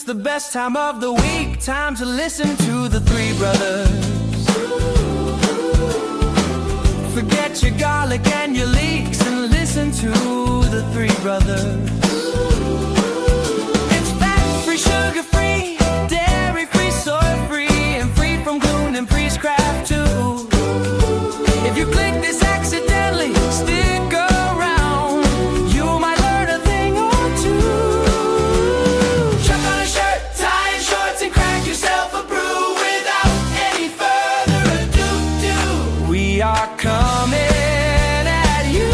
the best time of the week. Time to listen to the Three Brothers. Forget your garlic and your leeks and listen to the Three Brothers. It's fat-free, sugar-free, dairy-free, soy-free, and free from gluten and priestcraft too. If you click this accidentally, stick around. You might learn a thing or two. Chuck on a shirt, tie and shorts, and crack yourself a brew without any further ado. We are coming at you.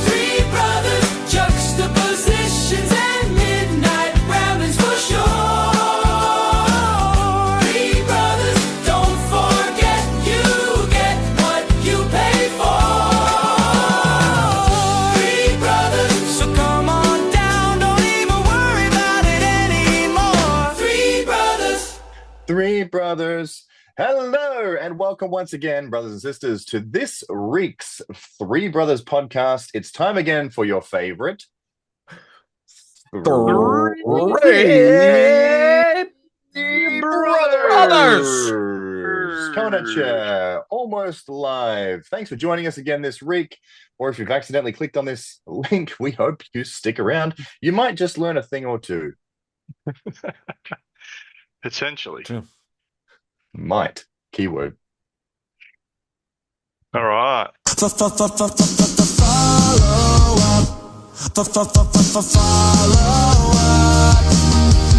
Three brothers, juxtapositions, and midnight ramblings for sure. Three brothers, don't forget you get what you pay for. Three brothers, so come on down, don't even worry about it anymore. Three brothers. Three Brothers. Hello and welcome once again, brothers and sisters, to this week's Three Brothers podcast. It's time again for your favorite Three Brothers. Coming at you almost live. Thanks for joining us again this week. Or if you've accidentally clicked on this link, we hope you stick around. You might just learn a thing or two. Potentially. Might. Keyword. All right. Follow up.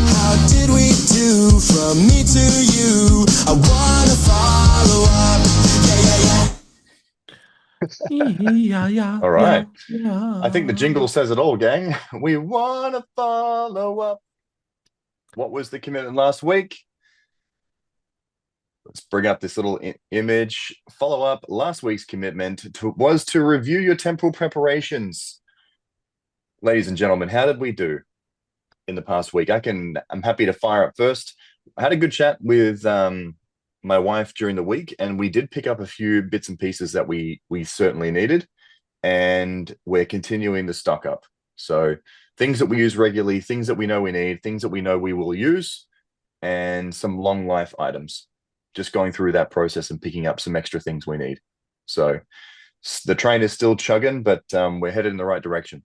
How did we do from me to you? I wanna follow up. All right. I think the jingle says it all, gang. We want to follow up. What was the commitment last week? Let's bring up this little image. Follow up. Last week's commitment was to review your temporal preparations. Ladies and gentlemen, how did we do in the past week? I'm happy to fire up first. I had a good chat with my wife during the week, and we did pick up a few bits and pieces that we certainly needed, and we're continuing the stock up. So things that we use regularly, things that we know we need, things that we know we will use, and some long life items. Just going through that process and picking up some extra things we need. So the train is still chugging, but we're headed in the right direction.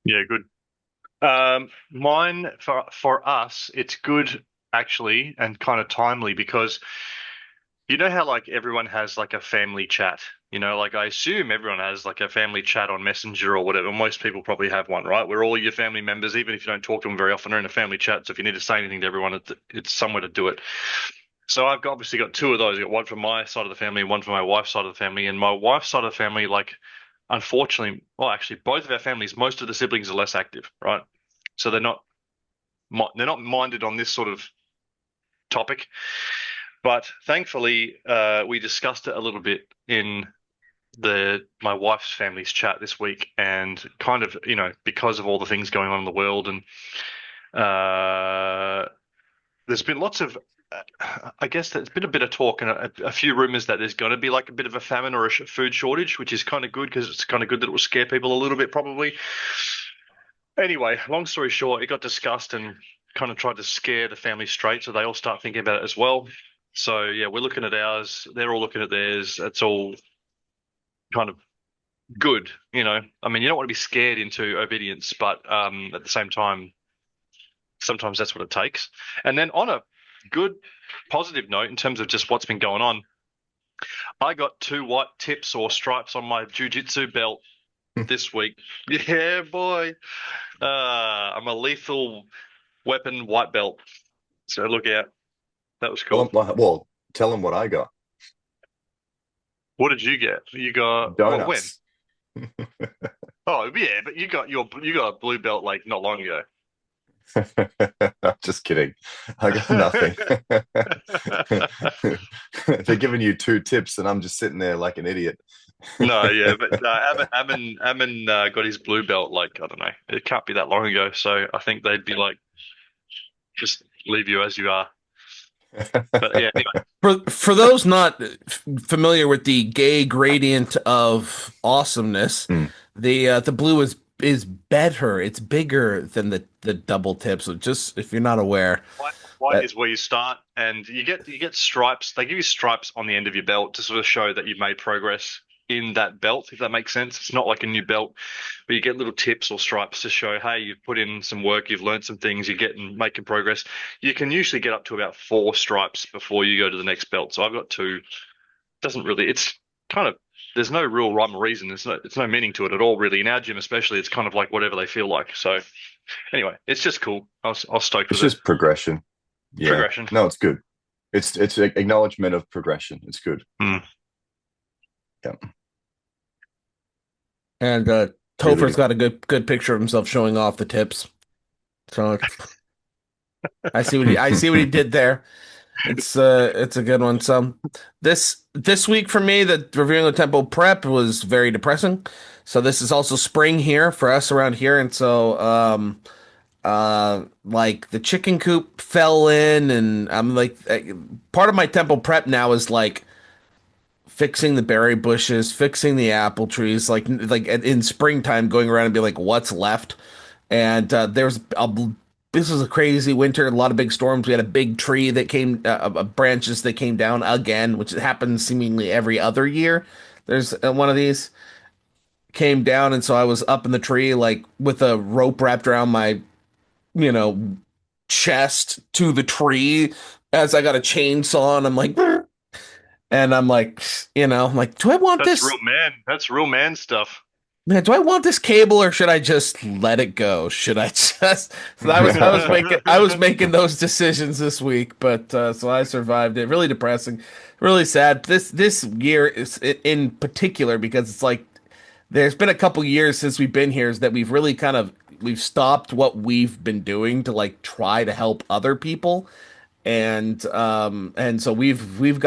Yeah, good. Mine for us, it's good actually, and kind of timely, because you know how like everyone has like a family chat. You know, like I assume everyone has like a family chat on Messenger or whatever. Most people probably have one, right? Where all your family members, even if you don't talk to them very often, are in a family chat. So if you need to say anything to everyone, it's somewhere to do it. So I've obviously got two of those. I've got one from my side of the family and one from my wife's side of the family. And my wife's side of the family, like, unfortunately, well, actually, both of our families, most of the siblings are less active, right? So they're not minded on this sort of topic. But thankfully, we discussed it a little bit in my wife's family's chat this week, and kind of, you know, because of all the things going on in the world, and there's been lots of I guess there's been a bit of talk and a few rumors that there's going to be like a bit of a famine or a food shortage, which is kind of good because it's kind of good that it will scare people a little bit probably. Anyway, long story short, it got discussed and kind of tried to scare the family straight, so they all start thinking about it as well. So yeah, we're looking at ours, they're all looking at theirs. It's all kind of good, you know. I mean, you don't want to be scared into obedience, but at the same time, sometimes that's what it takes. And then on a good positive note, in terms of just what's been going on, I got 2 white tips or stripes on my jiu-jitsu belt this week. Yeah, boy. I'm a lethal weapon white belt, so look out. That was cool. Well, tell them what I got. What did you get? You got donuts. When? Oh yeah, but you got a blue belt like not long ago. Just kidding. I got nothing. They're giving you 2 tips, and I'm just sitting there like an idiot. No, yeah, but Ammon got his blue belt like, I don't know, it can't be that long ago. So I think they'd be like, just leave you as you are. But yeah, anyway. For those not familiar with the gay gradient of awesomeness, the blue is is better. It's bigger than the double tip. So just if you're not aware, White that is where you start, and you get stripes. They give you stripes on the end of your belt to sort of show that you've made progress in that belt, if that makes sense. It's not like a new belt, but you get little tips or stripes to show, hey, you've put in some work, you've learned some things, you're getting making progress. You can usually get up to about 4 stripes before you go to the next belt. So I've got two. Doesn't really. It's kind of there's no real rhyme or reason. It's no meaning to it at all, really. In our gym, especially, it's kind of like whatever they feel like. So anyway, it's just cool. I was stoked It's with it. just progression. Yeah. Progression. No, it's good. It's an acknowledgement of progression. It's good. Hmm. Yeah. and Really Topher's got a good picture of himself showing off the tips. So I see what he did there. It's a good one. So this week for me, the reviewing the tempo prep was very depressing. So this is also spring here for us around here, and so like the chicken coop fell in, and I'm like part of my tempo prep now is like fixing the berry bushes, fixing the apple trees, like in springtime, going around and be like, what's left? And this was a crazy winter, a lot of big storms. We had a big tree that came, branches that came down again, which happens seemingly every other year. There's one of these came down, and so I was up in the tree, like with a rope wrapped around my, you know, chest to the tree as I got a chainsaw, and I'm like, and I'm like, like, do I want That's this? real man. That's real man stuff. Man, do I want this cable or should I just let it go? Should I just? So I was making those decisions this week, but so I survived it. Really depressing, really sad. This year is in particular because it's like there's been a couple years since we've been here is that we've really we've stopped what we've been doing to like try to help other people, and so we've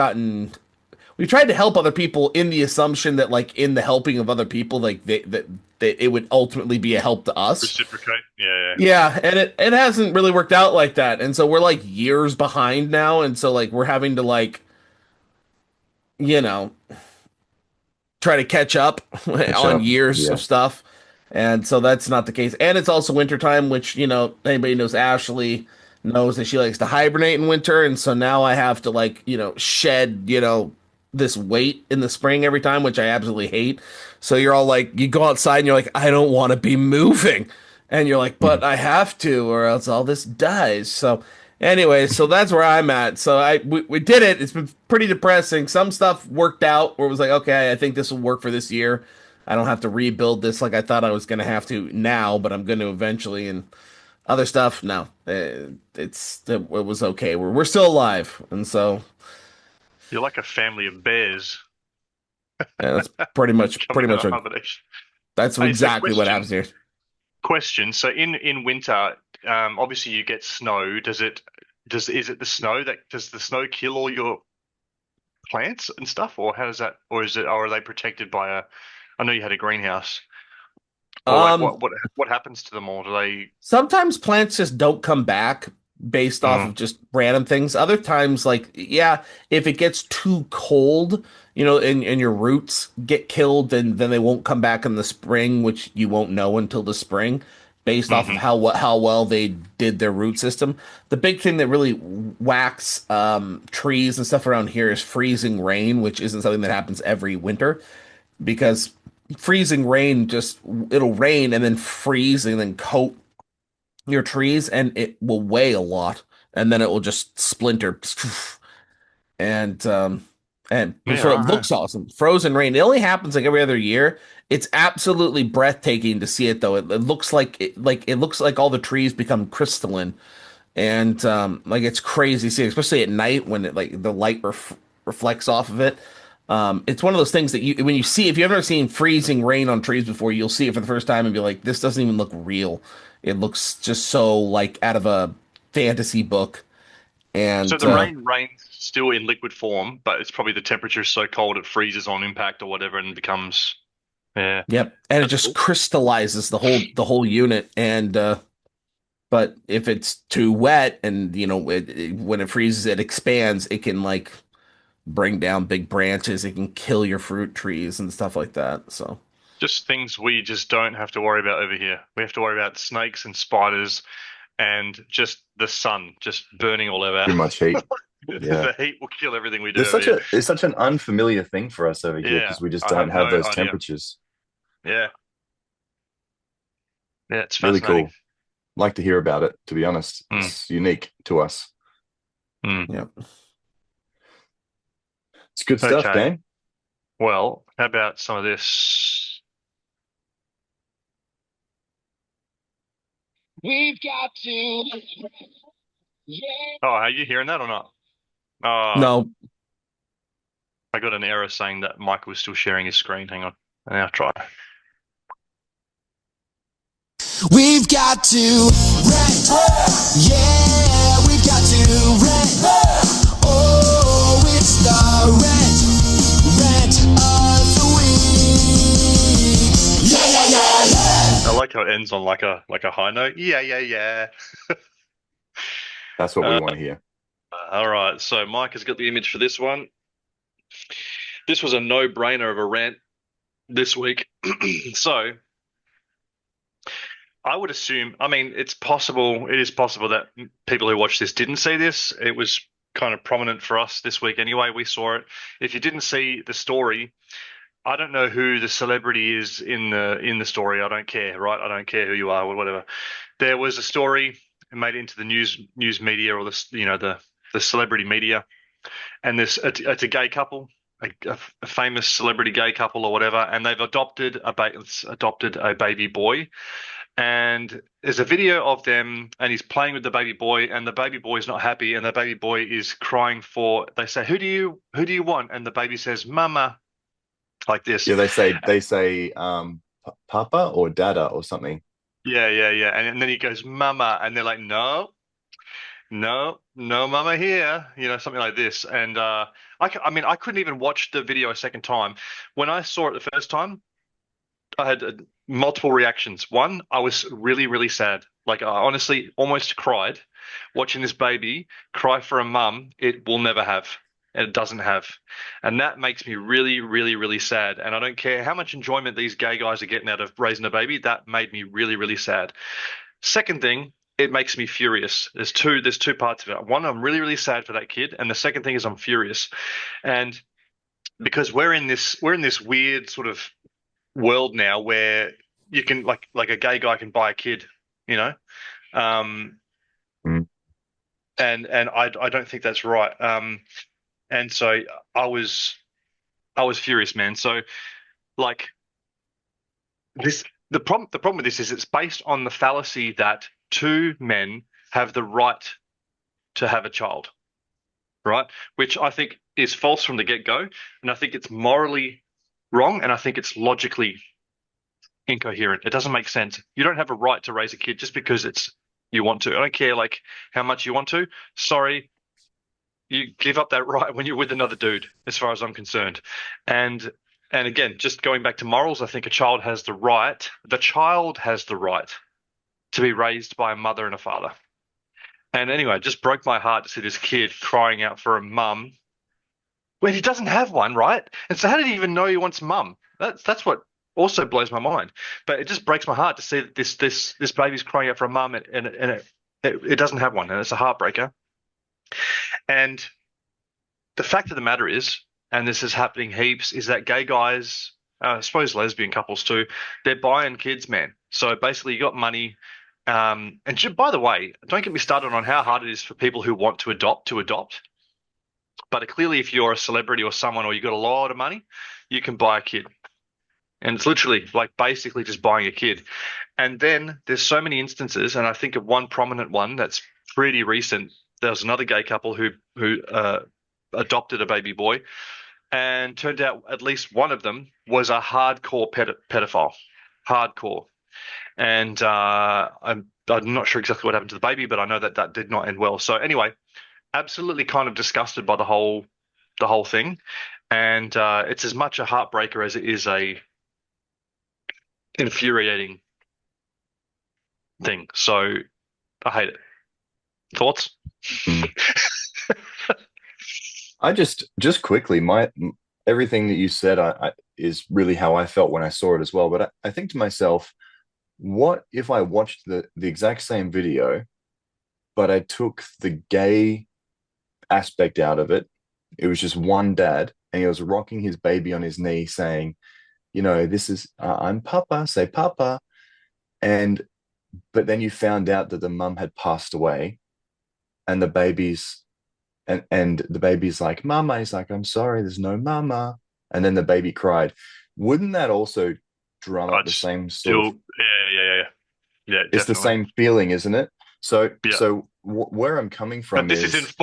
tried to help other people in the assumption that like in the helping of other people like that it would ultimately be a help to us. Reciprocate. Yeah, Yeah, and it hasn't really worked out like that. And so we're like years behind now, and so like we're having to like, you know, try to catch up Catch on up. years Yeah. of stuff. And so that's not the case. And it's also wintertime, which, anybody knows Ashley knows that she likes to hibernate in winter. And so now I have to like, shed, this weight in the spring every time, which I absolutely hate. So you're all like, you go outside and you're like, I don't want to be moving. And you're like, but I have to, or else all this dies. So anyway, so that's where I'm at. So we did it. It's been pretty depressing. Some stuff worked out where it was like, okay, I think this will work for this year. I don't have to rebuild this like I thought I was going to have to now, but I'm going to eventually. And other stuff, no, it was okay. We're still alive, and so you're like a family of bears yeah, that's pretty coming out much of hibernation. that's Hey, so exactly what happens here. question. So in winter, obviously you get snow. Is it the snow that does the snow kill all your plants and stuff, or how does that, or are they protected by a? I know you had a greenhouse, or like Um, what happens to them, or do they? Sometimes plants just don't come back based off Mm, of just random things. Other times, like, yeah, if it gets too cold, and your roots get killed, then they won't come back in the spring, which you won't know until the spring, based off of hmm how well they did their root system. The big thing that really whacks trees and stuff around here is freezing rain, which isn't something that happens every winter because freezing rain just it'll rain and then freeze and then coat your trees and it will weigh a lot and then it will just splinter and Yeah, so it right. looks awesome. Frozen rain. It only happens like every other year. It's absolutely breathtaking to see it though. It looks like it looks like all the trees become crystalline and like it's crazy to see, especially at night when it like the light reflects off of it. It's one of those things that you when you see if you've ever seen freezing rain on trees before, you'll see it for the first time and be like, this doesn't even look real. It looks just so like out of a fantasy book. So And the rain rains still in liquid form, but it's probably the temperature is so cold it freezes on impact or whatever and becomes. Yeah, yep, and it that's just cool. crystallizes the whole unit. And but if it's too wet and when it freezes, it expands. It can like bring down big branches. It can kill your fruit trees and stuff like that. So. Just things we just don't have to worry about over here. We have to worry about snakes and spiders and just the sun just burning all over. Too much heat. Yeah. The heat will kill everything we do over here. It's such an unfamiliar thing for us over here Yeah, because we just I don't have have no those idea. temperatures. Yeah. Yeah, it's Really fascinating. cool. Like to hear about it, to be honest. Mm. It's unique to us. Yeah. It's good stuff, Okay. Dan. Well, how about some of this? We've got to. Oh, are you hearing that or not? Oh, No. I got an error saying that Michael was still sharing his screen. Hang on. Now try. We've got to rent. Yeah, we've got to rent. Oh, it's the rent of the week. Yeah. I like how it ends on like a high note. Yeah. That's what we want to hear. All right. So Mike has got the image for this one. This was a no-brainer of a rant this week. So I would assume, I mean, it is possible that people who watched this didn't see this. It was kind of prominent for us this week anyway. We saw it. If you didn't see the story, I don't know who the celebrity is in the story. I don't care, right? I don't care who you are or whatever. There was a story made into the news media or the celebrity media, and it's a gay couple, a famous celebrity gay couple or whatever, and they've adopted a baby boy. And there's a video of them, and he's playing with the baby boy, and the baby boy is not happy, and the baby boy is crying for. They say, "Who do you want?" And the baby says, "Mama," like this. Yeah, they say Papa or Dada or something. Yeah. And then he goes, "Mama," and they're like, "No, no, no, Mama here," something like this. And I couldn't even watch the video a second time. When I saw it the first time, I had multiple reactions. One, I was really, really sad. Like, I honestly almost cried watching this baby cry for a mum it will never have, and it doesn't have. And that makes me really, really, really sad. And I don't care how much enjoyment these gay guys are getting out of raising a baby. That made me really, really sad. Second thing, it makes me furious. There's two parts of it. One, I'm really, really sad for that kid, and the second thing is I'm furious. And because we're in this weird sort of world now where you can like a gay guy can buy a kid, um, Mm. and I don't think that's right. And so I was furious, man. So like the problem with this is it's based on the fallacy that two men have the right to have a child, right? Which I think is false from the get-go, and I think it's morally wrong, and I think it's logically incoherent. It doesn't make sense. You don't have a right to raise a kid just because you want to. I don't care like how much you want to. Sorry, you give up that right when you're with another dude, as far as I'm concerned. And again, just going back to morals, I think the child has the right to be raised by a mother and a father. And anyway, it just broke my heart to see this kid crying out for a mum when he doesn't have one, right? And so how did he even know he wants mum? That's what also blows my mind. But it just breaks my heart to see that this baby's crying out for a mum and it doesn't have one, and it's a heartbreaker. And the fact of the matter is, and this is happening heaps, is that gay guys, I suppose lesbian couples too, they're buying kids, man. So basically, you got money. And by the way, don't get me started on how hard it is for people who want to adopt. But clearly, if you're a celebrity or someone, or you got a lot of money, you can buy a kid. And it's literally like basically just buying a kid. And then there's so many instances, and I think of one prominent one that's pretty recent. There was another gay couple who adopted a baby boy, and turned out at least one of them was a hardcore pedophile. Hardcore. And I'm not sure exactly what happened to the baby, but I know that did not end well. So anyway, absolutely kind of disgusted by the whole thing, and it's as much a heartbreaker as it is a infuriating thing. So I hate it. Thoughts? I just quickly, everything that you said, is really how I felt when I saw it as well. But I think to myself, what if I watched the exact same video, but I took the gay aspect out of it? It was just one dad, and he was rocking his baby on his knee, saying, this is I'm Papa, say Papa, and but then you found out that the mum had passed away, and the baby's like, Mama. He's like, I'm sorry, there's no mama. And then the baby cried. Wouldn't that also drum up the I'd same sort of? still, yeah, It's the definitely. same feeling, isn't it? So, Yeah. where I'm coming But from this is is,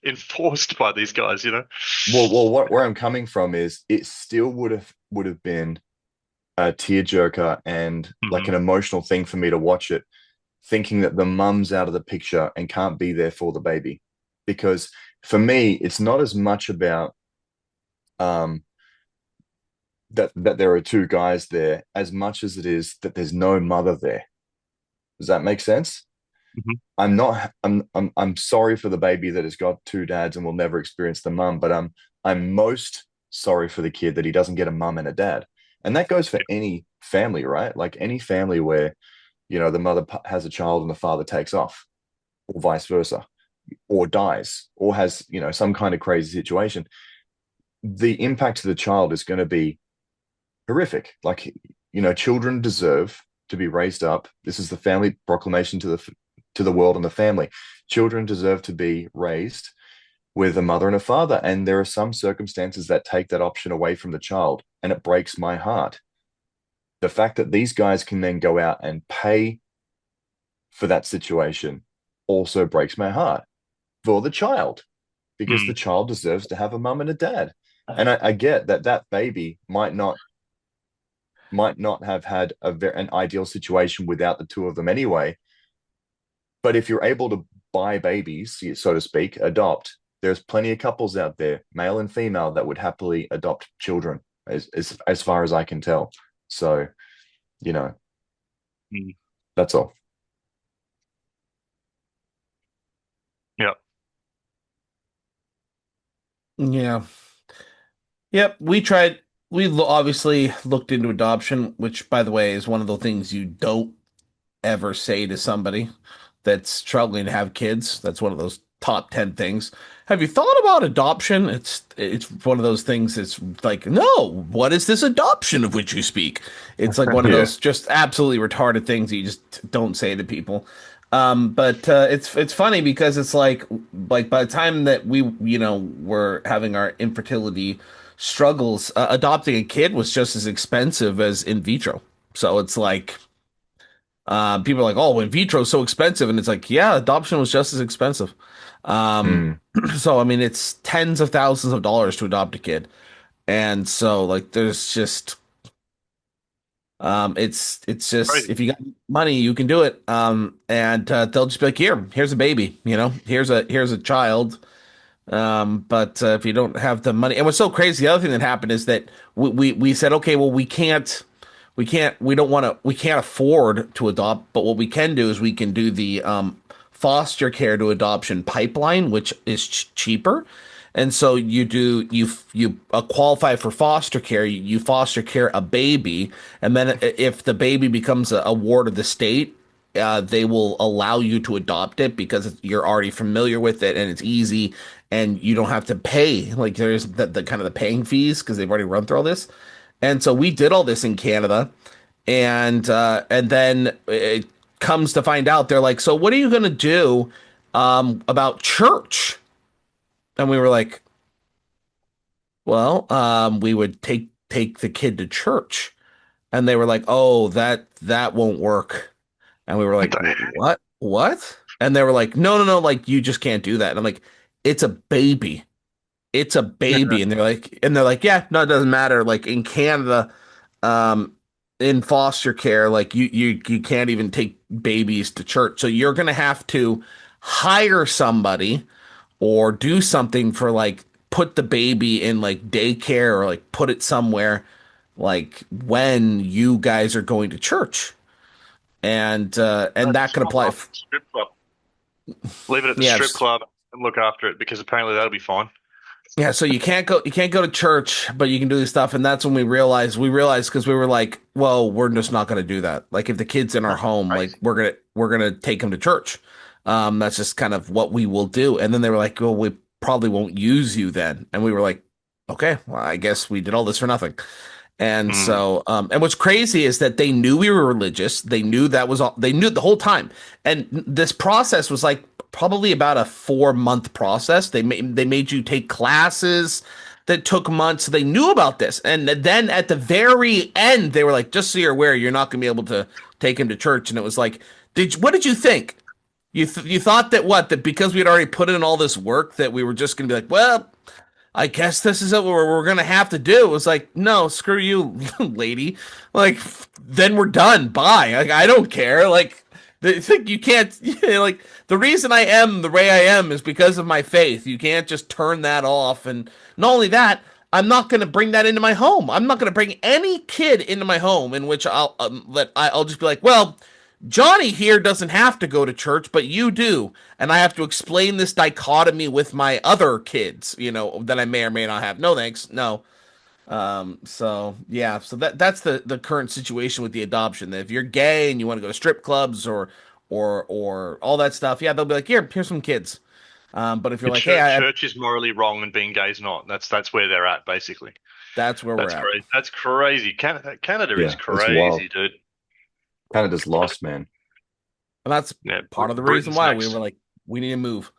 enforced by these guys, you know? where I'm coming from is, it still would have been a tearjerker and like Mhm. an emotional thing for me to watch it, thinking that the mum's out of the picture and can't be there for the baby. Because for me, it's not as much about um that there are two guys there, as much as it is that there's no mother there. Does that make sense? Mhm. I'm sorry for the baby that has got two dads and will never experience the mum, but I'm most sorry for the kid that he doesn't get a mum and a dad. And that goes for Yeah. any family, right? Like any family where, the mother has a child and the father takes off, or vice versa, or dies, or has, some kind of crazy situation. The impact to the child is going to be horrific. Like, children deserve to be raised up. This is the family proclamation to the world and the family. Children deserve to be raised with a mother and a father, and there are some circumstances that take that option away from the child, and it breaks my heart. The fact that these guys can then go out and pay for that situation also breaks my heart for the child, because the Mm. child deserves to have a mum and a dad. And I get that baby might not have had an ideal situation without the two of them anyway. But if you're able to buy babies, so to speak, adopt, there's plenty of couples out there, male and female, that would happily adopt children, as far as I can tell. So, you know, Mm. that's all. Yeah. Yeah. Yep. We tried. Obviously looked into adoption, which, by the way, is one of the things you don't ever say to somebody that's struggling to have kids. That's one of those top 10 things. Have you thought about adoption? It's one of those things that's like, no, what is this adoption of which you speak? It's like one of Yeah. those just absolutely retarded things that you just don't say to people. But it's funny because it's like by the time that we were having our infertility struggles, adopting a kid was just as expensive as in vitro. So it's like people are like, oh, in vitro is so expensive, and it's like, yeah, adoption was just as expensive. Um, Mm. so I mean, it's tens of thousands of dollars to adopt a kid, and so like, there's just it's just Crazy. if you got money, you can do it. And they'll just be like, here's a baby, here's a child. But if you don't have the money, and what's so crazy, the other thing that happened is that we said, okay, well, we can't afford to adopt, but what we can do is we can do the foster care to adoption pipeline, which is cheaper. And so you qualify for foster care, you foster care a baby, and then if the baby becomes a ward of the state, they will allow you to adopt it because you're already familiar with it and it's easy, and you don't have to pay. Like, there's the kind of the paying fees because they've already run through all this. And so we did all this in Canada, and then it comes to find out, they're like, so what are you gonna do about church? And we were like, well, we would take the kid to church. And they were like, oh, that won't work. And we were What like, the heck? what? And they were like, no, like, you just can't do that. And I'm like, it's a baby. It's a baby. And they're like, yeah, no, it doesn't matter. Like, in Canada, um, in foster care, like, you can't even take babies to church. So you're gonna have to hire somebody or do something for, like, put the baby in like daycare, or like put it somewhere, like, when you guys are going to church. And that could apply. Strip club. Leave it at the Yeah, strip club and look after it because apparently that'll be fine. Yeah, so you can't go to church, but you can do this stuff, and that's when we realized because we were like, well, we're just not going to do that. Like if the kid's in our home, like Crazy. we're gonna take him to church. That's just kind of what we will do. And then they were like, well, we probably won't use you then, and we were like, okay, well, I guess we did all this for nothing. And Mm, so, and what's crazy is that they knew we were religious. They knew that was all. They knew it the whole time. And this process was like probably about a 4 month process. They made you take classes that took months. They knew about this, and then at the very end, they were like, "Just so you're aware, you're not going to be able to take him to church." And it was like, what did you think? You thought that what that because we had already put in all this work that we were just going to be like, well, I guess this is what we're gonna have to do. It was like, no, screw you, lady. Like, then we're done. Bye. Like, I don't care. Like, you can't. Like, the reason I am the way I am is because of my faith. You can't just turn that off. And not only that, I'm not gonna bring that into my home. I'm not gonna bring any kid into my home in which I'll just be like, well, Johnny here doesn't have to go to church, but you do. And I have to explain this dichotomy with my other kids, that I may or may not have. No, thanks. No. So yeah, so that's the current situation with the adoption. That if you're gay and you want to go to strip clubs or all that stuff, yeah, they'll be like, here's some kids. But if you're the like, hey, church is morally wrong and being gay is not. That's where they're at basically. that's where we're That's at. crazy. That's crazy. Canada is Yeah, it's wild. crazy, dude. Canada's lost, man. And that's Yeah, part of the reason Britain's why we next. were like, we need to move.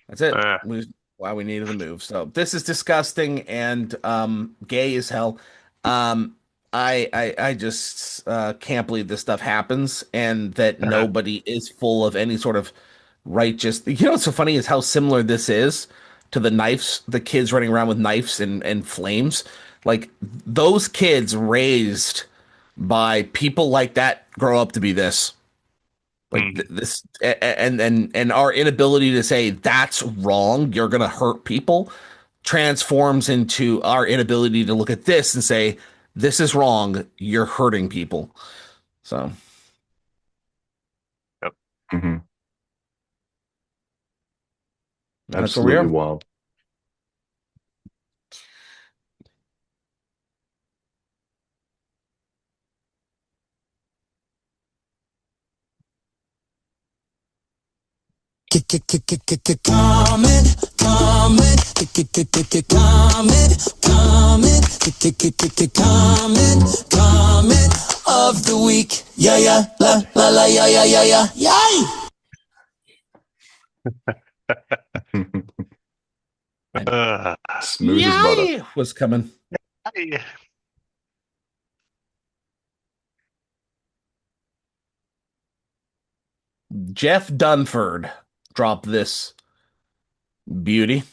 That's it. Uh, Why we needed to move. So this is disgusting and gay as hell. Um, I just can't believe this stuff happens and that uh, nobody is full of any sort of righteous. What's so funny is how similar this is to the kids running around with knives and flames. Like those kids raised by people like that grow up to be this. Like mm, this and our inability to say that's wrong, you're gonna hurt people, transforms into our inability to look at this and say this is wrong, you're hurting people. So yep. Hmm. that's where we Absolutely are. wild. Comment, comment, comment, comment of the week. Yeah, yeah, la, la, la, yeah, yeah, yeah, yeah, yay! Uh, Smooth as butter. Yay was coming. hey. Jeff Dunford dropped this beauty.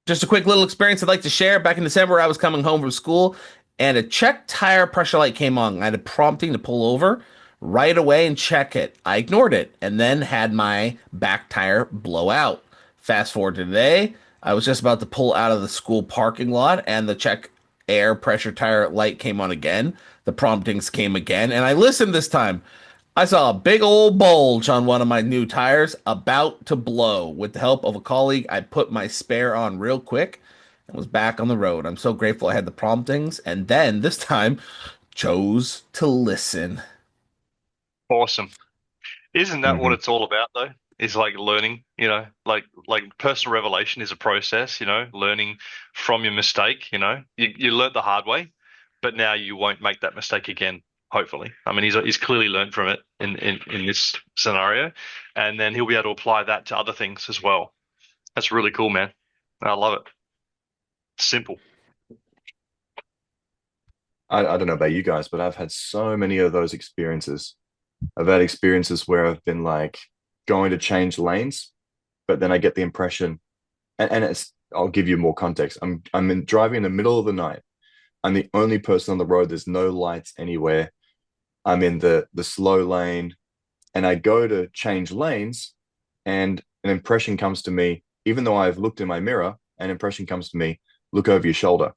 Just a quick little experience I'd like to share. Back in December, I was coming home from school and a check tire pressure light came on. I had a prompting to pull over right away and check it. I ignored it and then had my back tire blow out. Fast forward to today, I was just about to pull out of the school parking lot and the check air pressure tire light came on again. The promptings came again and I listened this time. I saw a big old bulge on one of my new tires about to blow. With the help of a colleague, I put my spare on real quick and was back on the road. I'm so grateful I had the promptings and then this time chose to listen. Awesome. Isn't that what Hmm. it's all about though? Is like learning, like personal revelation is a process, learning from your mistake, You learned the hard way, but now you won't make that mistake again, hopefully. I mean, he's clearly learned from it in this scenario, and then he'll be able to apply that to other things as well. That's really cool, man. I love it. Simple. I don't know about you guys, but I've had so many of those experiences. I've had experiences where I've been like going to change lanes, but then I get the impression, and it's I'll give you more context. Driving in the middle of the night. I'm the only person on the road. There's no lights anywhere. I'm in the slow lane, and I go to change lanes, and an impression comes to me, even though I've looked in my mirror, an impression comes to me, look over your shoulder.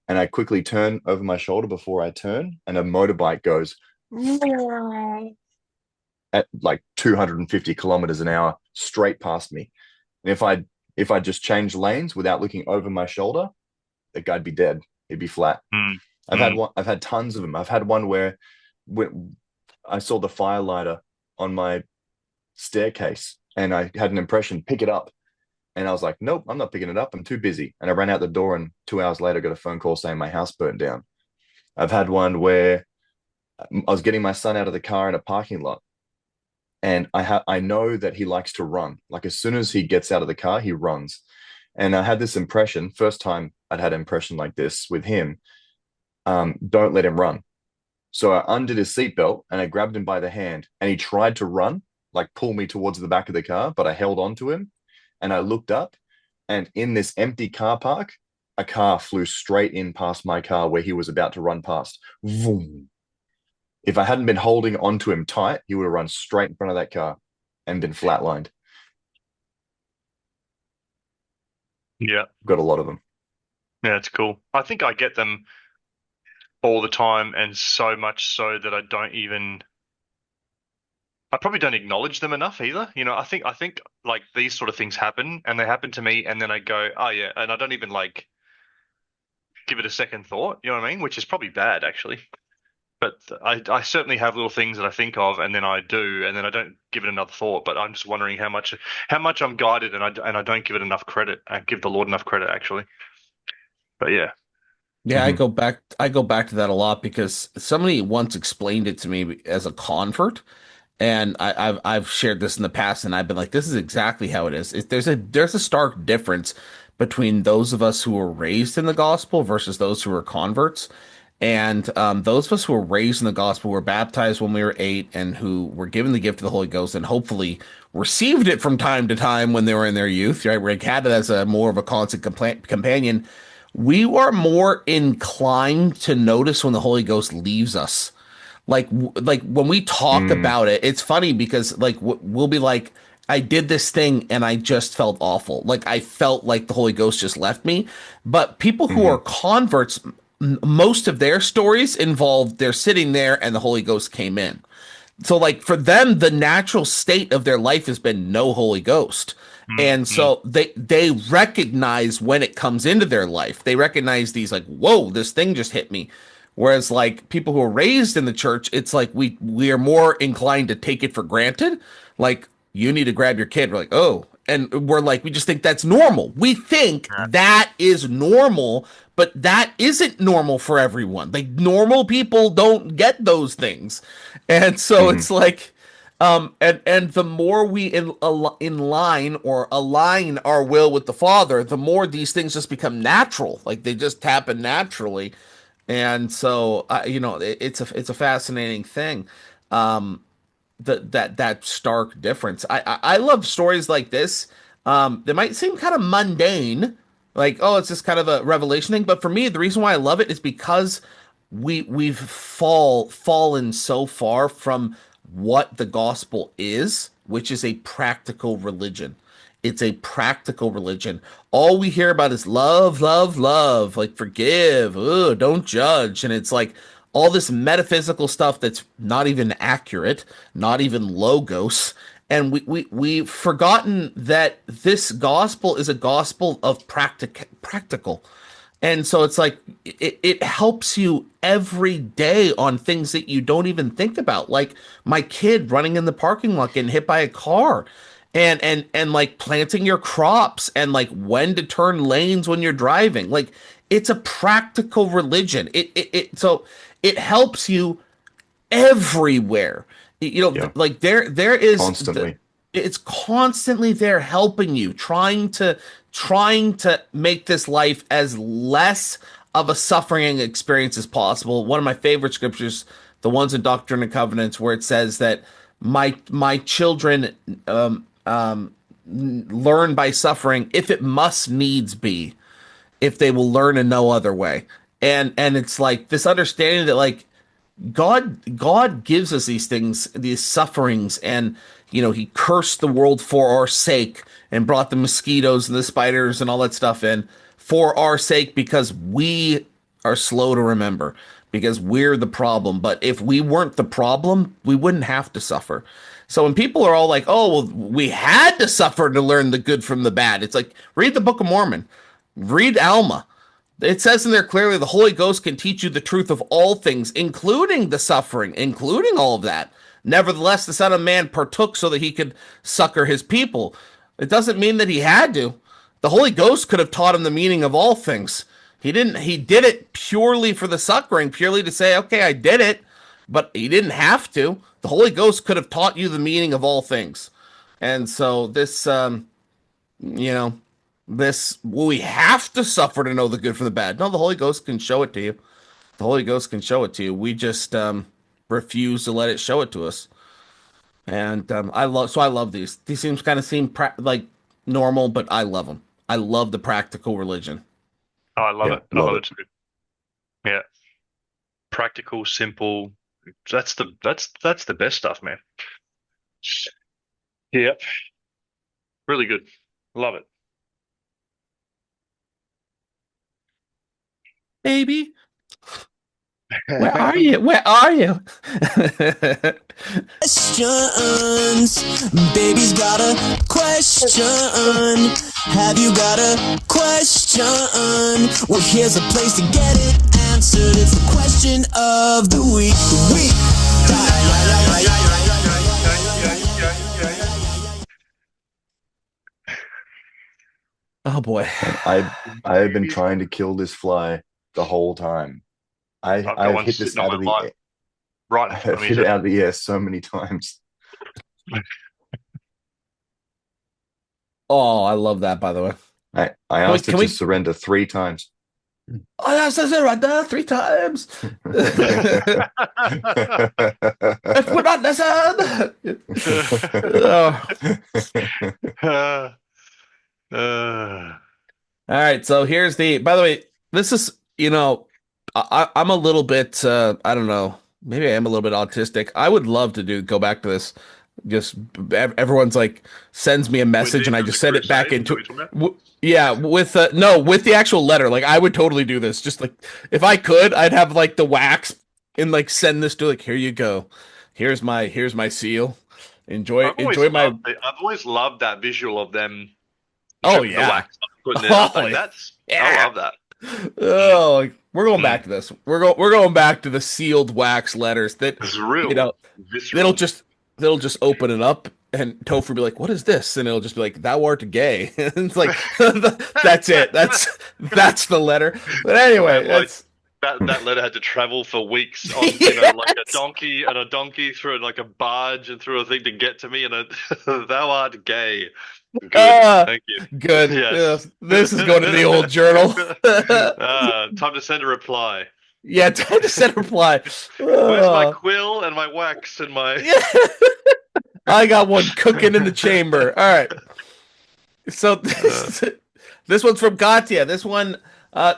And I quickly turn over my shoulder before I turn, and a motorbike goes at like 250 kilometers an hour straight past me. And if I just changed lanes without looking over my shoulder, the guy'd be dead. He'd be flat. Mm. I've had tons of them. I've had one where I saw the fire lighter on my staircase and I had an impression, pick it up. And I was like, nope, I'm not picking it up. I'm too busy. And I ran out the door, and 2 hours later, got a phone call saying my house burnt down. I've had one where I was getting my son out of the car in a parking lot, and I know that he likes to run. Like as soon as he gets out of the car, he runs. And I had this impression, first time I'd had an impression like this with him, don't let him run. So I undid his seatbelt and I grabbed him by the hand, and he tried to run, like pull me towards the back of the car, but I held on to him. And I looked up, and in this empty car park, a car flew straight in past my car where he was about to run past. Vroom. If I hadn't been holding onto him tight, he would have run straight in front of that car and been flatlined. Yeah. Got a lot of them. Yeah, it's cool. I think I get them all the time, and so much so that I probably don't acknowledge them enough either. I think like these sort of things happen, and they happen to me, and then I go, oh yeah, and I don't even like give it a second thought. You know what I mean? Which is probably bad actually. But I certainly have little things that I think of, and then I do, and then I don't give it another thought. But I'm just wondering how much I'm guided, and I don't give it enough credit. I give the Lord enough credit actually. But yeah. Yeah, I go back to that a lot because somebody once explained it to me as a convert, and I've shared this in the past, and I've been like, this is exactly how it is. There's a stark difference between those of us who were raised in the gospel versus those who were converts. And those of us who were raised in the gospel were baptized when we were 8 and who were given the gift of the Holy Ghost and hopefully received it from time to time when they were in their youth, right? We had it as a more of a constant companion. We are more inclined to notice when the Holy Ghost leaves us. Like when we talk about it, it's funny because like we'll be like, I did this thing and I just felt awful. Like I felt like the Holy Ghost just left me. But people who are converts, most of their stories involved they're sitting there and the Holy Ghost came in. So like for them, the natural state of their life has been no Holy Ghost. And so they recognize when it comes into their life. They recognize these like, whoa, this thing just hit me. Whereas like people who are raised in the church, it's like we are more inclined to take it for granted. Like you need to grab your kid. We're like, oh, and we're like, we just think that's normal. We think that is normal, but that isn't normal for everyone. Like normal people don't get those things. And so it's like, and the more we in line or align our will with the Father, the more these things just become natural. Like they just happen naturally. And so, it's a fascinating thing. That stark difference. I love stories like this. They might seem kind of mundane, like, oh, it's just kind of a revelation thing. But for me, the reason why I love it is because we've fallen so far from what the gospel is, which is a practical religion. It's a practical religion. All we hear about is love, love, love, like forgive, don't judge. And it's like all this metaphysical stuff that's not even accurate, not even logos. And we've forgotten that this gospel is a gospel of practical. And so it's like it helps you every day on things that you don't even think about. Like my kid running in the parking lot getting hit by a car. And like planting your crops and like when to turn lanes when you're driving. Like it's a practical religion. So it helps you everywhere. Like there is Constantly. It's constantly there helping you, trying to make this life as less of a suffering experience as possible. One of my favorite scriptures, the ones in Doctrine and Covenants, where it says that my children learn by suffering if it must needs be, if they will learn in no other way. And it's like this understanding that like God gives us these things, these sufferings, and he cursed the world for our sake and brought the mosquitoes and the spiders and all that stuff in for our sake because we are slow to remember, because we're the problem. But if we weren't the problem, we wouldn't have to suffer. So when people are all like, "Oh, well, we had to suffer to learn the good from the bad," it's like read the Book of Mormon, read Alma. It says in there clearly the Holy Ghost can teach you the truth of all things, including the suffering, including all of that. Nevertheless, the Son of Man partook so that he could succor his people. It doesn't mean that he had to. The Holy Ghost could have taught him the meaning of all things. He didn't. He did it purely for the succouring, purely to say, okay, I did it, but he didn't have to. The Holy Ghost could have taught you the meaning of all things. And so this, you know, this, we have to suffer to know the good from the bad. No, the Holy Ghost can show it to you. The Holy Ghost can show it to you. We just refuse to let it show it to us. And I love these. These seem like normal, but I love them. I love the practical religion. Oh, I love Yeah, it. I love love it. it too. Yeah. Practical, simple. That's the best stuff, man. Yep. Really good. Love it. Baby, where are you? Where are you? Questions. Baby's got a question. Have you got a question? Well, here's a place to get it answered. It's the question of the week. Oh boy. I've been trying to kill this fly the whole time. I've got I've one hit this sitting on out of my the lap right in front I've of me. hit it out of the air so many times. Oh, I love that, by the way. I asked can it we- to surrender 3 times. Oh, that says it right there 3 times. If we're not listen. Oh. All right, so here's the. By the way, this is I'm a little bit. I don't know. Maybe I am a little bit autistic. I would love to go back to this. Just everyone's like sends me a message, and I just send it back into. Yeah, with with the actual letter. Like I would totally do this. Just like if I could, I'd have like the wax and like send this to like here you go. Here's my seal. Enjoy my. I've always loved that visual of them. Oh tripping the yeah. wax up, putting it up. Oh, Like, yeah. I love that. Oh, like, we're going back to this. We're going back to the sealed wax letters that It's real. they'll Visceral. just open it up and Topher will be like, "What is this?" And it'll just be like, "Thou art gay." And it's like that's it. That's the letter. But anyway, And, like, that's that letter had to travel for weeks on, like Yes. a donkey through like a barge and through a thing to get to me. And thou art gay. Good, thank you. good. Yes. This is going to the old journal. Time to send a reply. Yeah, time to send a reply. Where's my quill and my wax and my? I got one cooking in the chamber. All right. So this one's from Katya. This one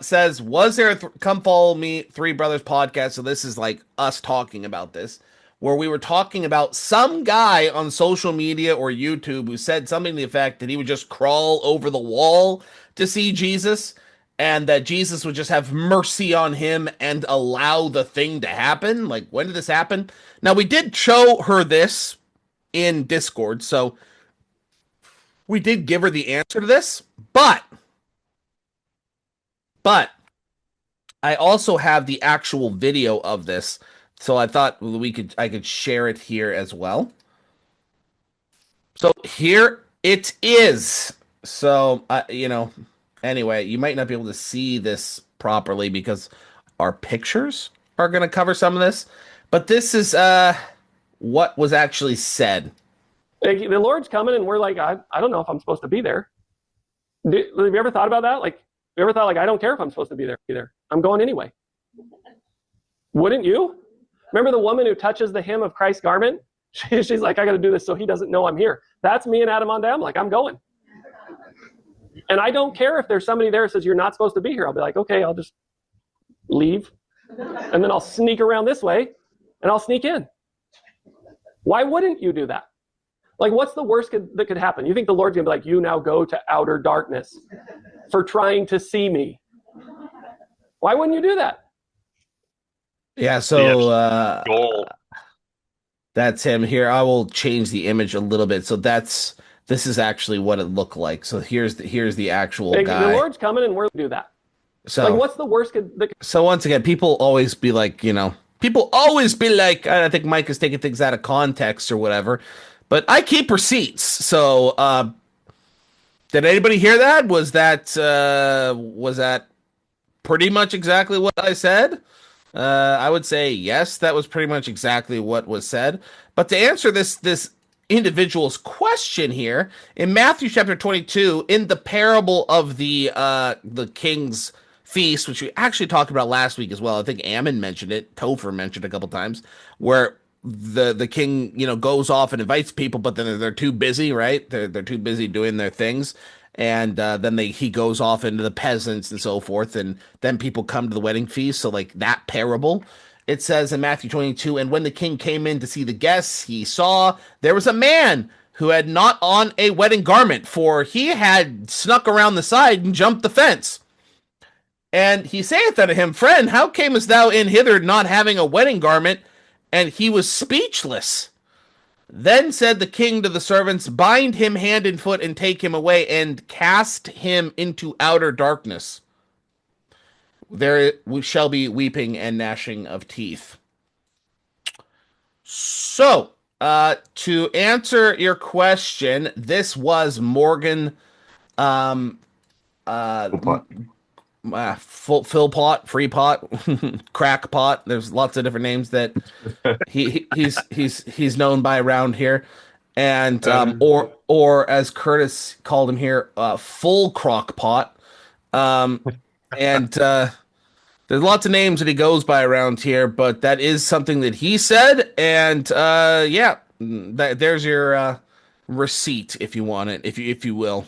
says, "Was there a Come Follow Me Three Brothers podcast?" So this is like us talking about this, where we were talking about some guy on social media or YouTube who said something to the effect that he would just crawl over the wall to see Jesus, and that Jesus would just have mercy on him and allow the thing to happen. Like, when did this happen? Now, we did show her this in Discord, so we did give her the answer to this, but I also have the actual video of this, so I thought I could share it here as well. So here it is. So anyway, you might not be able to see this properly because our pictures are going to cover some of this, but this is what was actually said. Like, the Lord's coming, and we're like, I don't know if I'm supposed to be there. Have you ever thought about that? Like, have you ever thought, like, I don't care if I'm supposed to be there either. I'm going anyway. Wouldn't you? Remember the woman who touches the hem of Christ's garment? She's like, I got to do this so he doesn't know I'm here. That's me and Adam on down. Like, I'm going. And I don't care if there's somebody there who says, you're not supposed to be here. I'll be like, okay, I'll just leave. And then I'll sneak around this way, and I'll sneak in. Why wouldn't you do that? Like, what's the worst that could happen? You think the Lord's going to be like, you now go to outer darkness for trying to see me? Why wouldn't you do that? Yeah, so Goal. That's him here. I will change the image a little bit. So this is actually what it looked like. So here's the actual The guy. Lord's coming, and we're do that. So Like, what's the worst? So once again, people always be like, people always be like, I think Mike is taking things out of context or whatever, but I keep receipts. So, did anybody hear that? Was that pretty much exactly what I said? I would say yes, that was pretty much exactly what was said. But to answer this individual's question here, in Matthew chapter 22, in the parable of the king's feast, which we actually talked about last week as well. I think Ammon mentioned it, Topher mentioned it a couple times, where the king, goes off and invites people, but then they're too busy, right? They're too busy doing their things. And then he goes off into the peasants and so forth, and then people come to the wedding feast. So like that parable, it says in Matthew 22, and when the king came in to see the guests, he saw there was a man who had not on a wedding garment, for he had snuck around the side and jumped the fence. And he saith unto him, Friend, how camest thou in hither not having a wedding garment? And he was speechless. Then said the king to the servants, Bind him hand and foot and take him away and cast him into outer darkness. There we shall be weeping and gnashing of teeth. So, to answer your question, this was Morgan, Phil Pot, Free Pot, Crack Pot. There's lots of different names that he's known by around here, and or as Curtis called him here, Full Crock Pot. And there's lots of names that he goes by around here, but that is something that he said, and yeah, there's your receipt if you want it, if you will.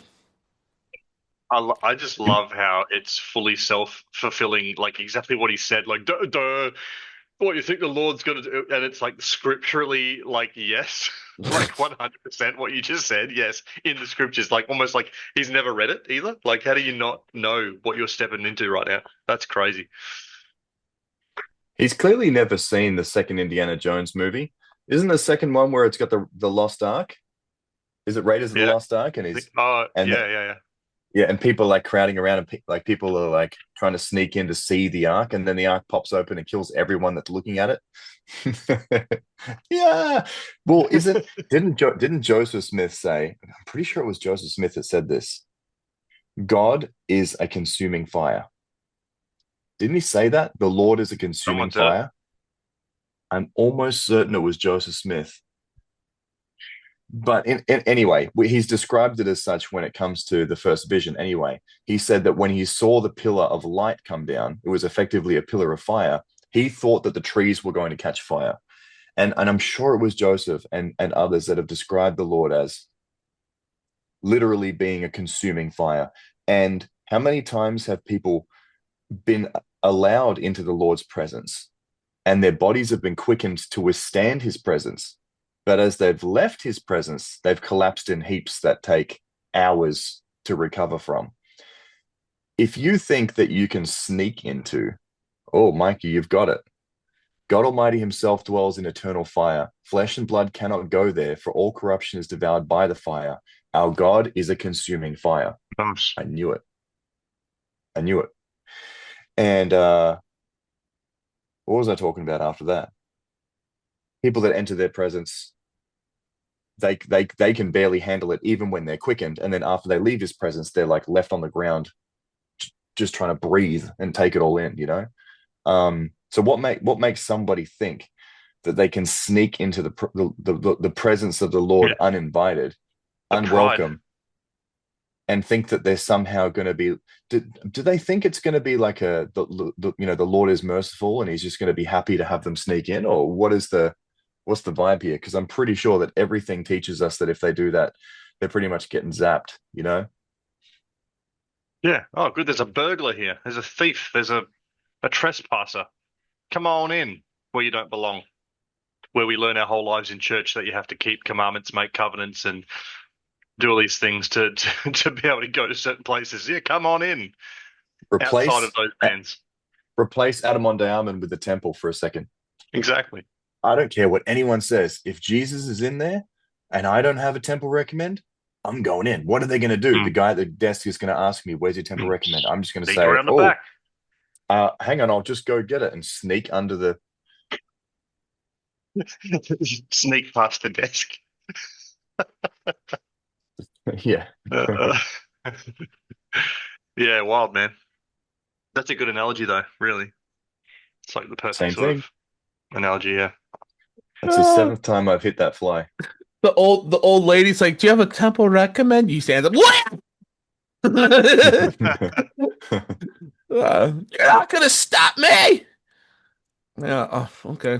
I just love how it's fully self-fulfilling, like exactly what he said. Like, duh, duh, what you think the Lord's going to do? And it's like scripturally, like, yes, like 100% what you just said, yes, in the scriptures. Like, almost like he's never read it either. Like, how do you not know what you're stepping into right now? That's crazy. He's clearly never seen the second Indiana Jones movie. Isn't the second one where it's got the Lost Ark? Is it Raiders of the Lost Ark? And he's yeah. Yeah, and people are like crowding around, and like people are like trying to sneak in to see the Ark, and then the Ark pops open and kills everyone that's looking at it. Yeah. Well, didn't Joseph Smith say? I'm pretty sure it was Joseph Smith that said this. God is a consuming fire. Didn't he say that? The Lord is a consuming fire. I'm almost certain it was Joseph Smith. But anyway, he's described it as such when it comes to the first vision. Anyway, he said that when he saw the pillar of light come down, it was effectively a pillar of fire. He thought that the trees were going to catch fire. And I'm sure it was Joseph and others that have described the Lord as literally being a consuming fire. And how many times have people been allowed into the Lord's presence and their bodies have been quickened to withstand his presence? But as they've left his presence, they've collapsed in heaps that take hours to recover from. If you think that you can sneak into, oh, Mikey, you've got it. God Almighty himself dwells in eternal fire. Flesh and blood cannot go there, for all corruption is devoured by the fire. Our God is a consuming fire. I knew it. And what was I talking about after that? People that enter their presence, they can barely handle it even when they're quickened, and then after they leave his presence, they're like left on the ground just trying to breathe and take it all in, so what makes somebody think that they can sneak into the presence of the Lord uninvited, unwelcome, and think that they're somehow going to be? Do they think it's going to be like the Lord is merciful and he's just going to be happy to have them sneak in, or what's the vibe here? Because I'm pretty sure that everything teaches us that if they do that, they're pretty much getting zapped, Yeah. Oh, good. There's a burglar here. There's a thief. There's a trespasser. Come on in where you don't belong. Where we learn our whole lives in church that you have to keep commandments, make covenants, and do all these things to be able to go to certain places. Yeah, come on in. Outside of those bands. Replace Adam on Diamond with the temple for a second. Exactly. I don't care what anyone says. If Jesus is in there and I don't have a temple recommend, I'm going in. What are they going to do? Mm. The guy at the desk is going to ask me, "Where's your temple recommend?" I'm just going to Sneak say, around the "Oh, back. hang on, I'll just go get it," and sneak under the. Sneak past the desk. Yeah. Uh, yeah, wild man. That's a good analogy, though. Really, it's like the perfect Same sort thing. of analogy. Yeah. That's the seventh time I've hit that fly. The old lady's like, "Do you have a temple recommend?" You stand up. What? You're not gonna stop me. Yeah. Oh, okay.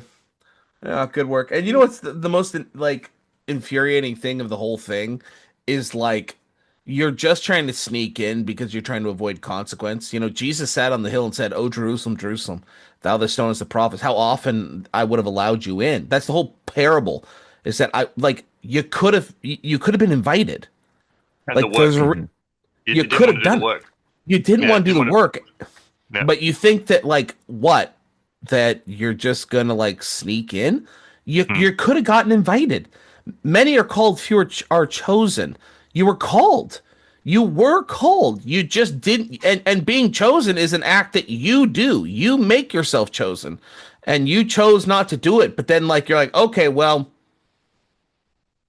Yeah. Good work. And you know what's the most like infuriating thing of the whole thing is like you're just trying to sneak in because you're trying to avoid consequence. You know, Jesus sat on the hill and said, "Oh, Jerusalem, Jerusalem, thou that stonest the prophets, how often I would have allowed you in." That's the whole parable. Is that I like you could have been invited. And the Like work. there's a, Mhm. You you didn't could want have to do done the it. work. You didn't Yeah, want to do didn't the wanna- work, Yeah. but you think that like what? That you're just gonna like sneak in? You could have gotten invited. Many are called, few are chosen. You were called. You were called. You just didn't. And being chosen is an act that you do. You make yourself chosen, and you chose not to do it. But then like you're like, okay, well,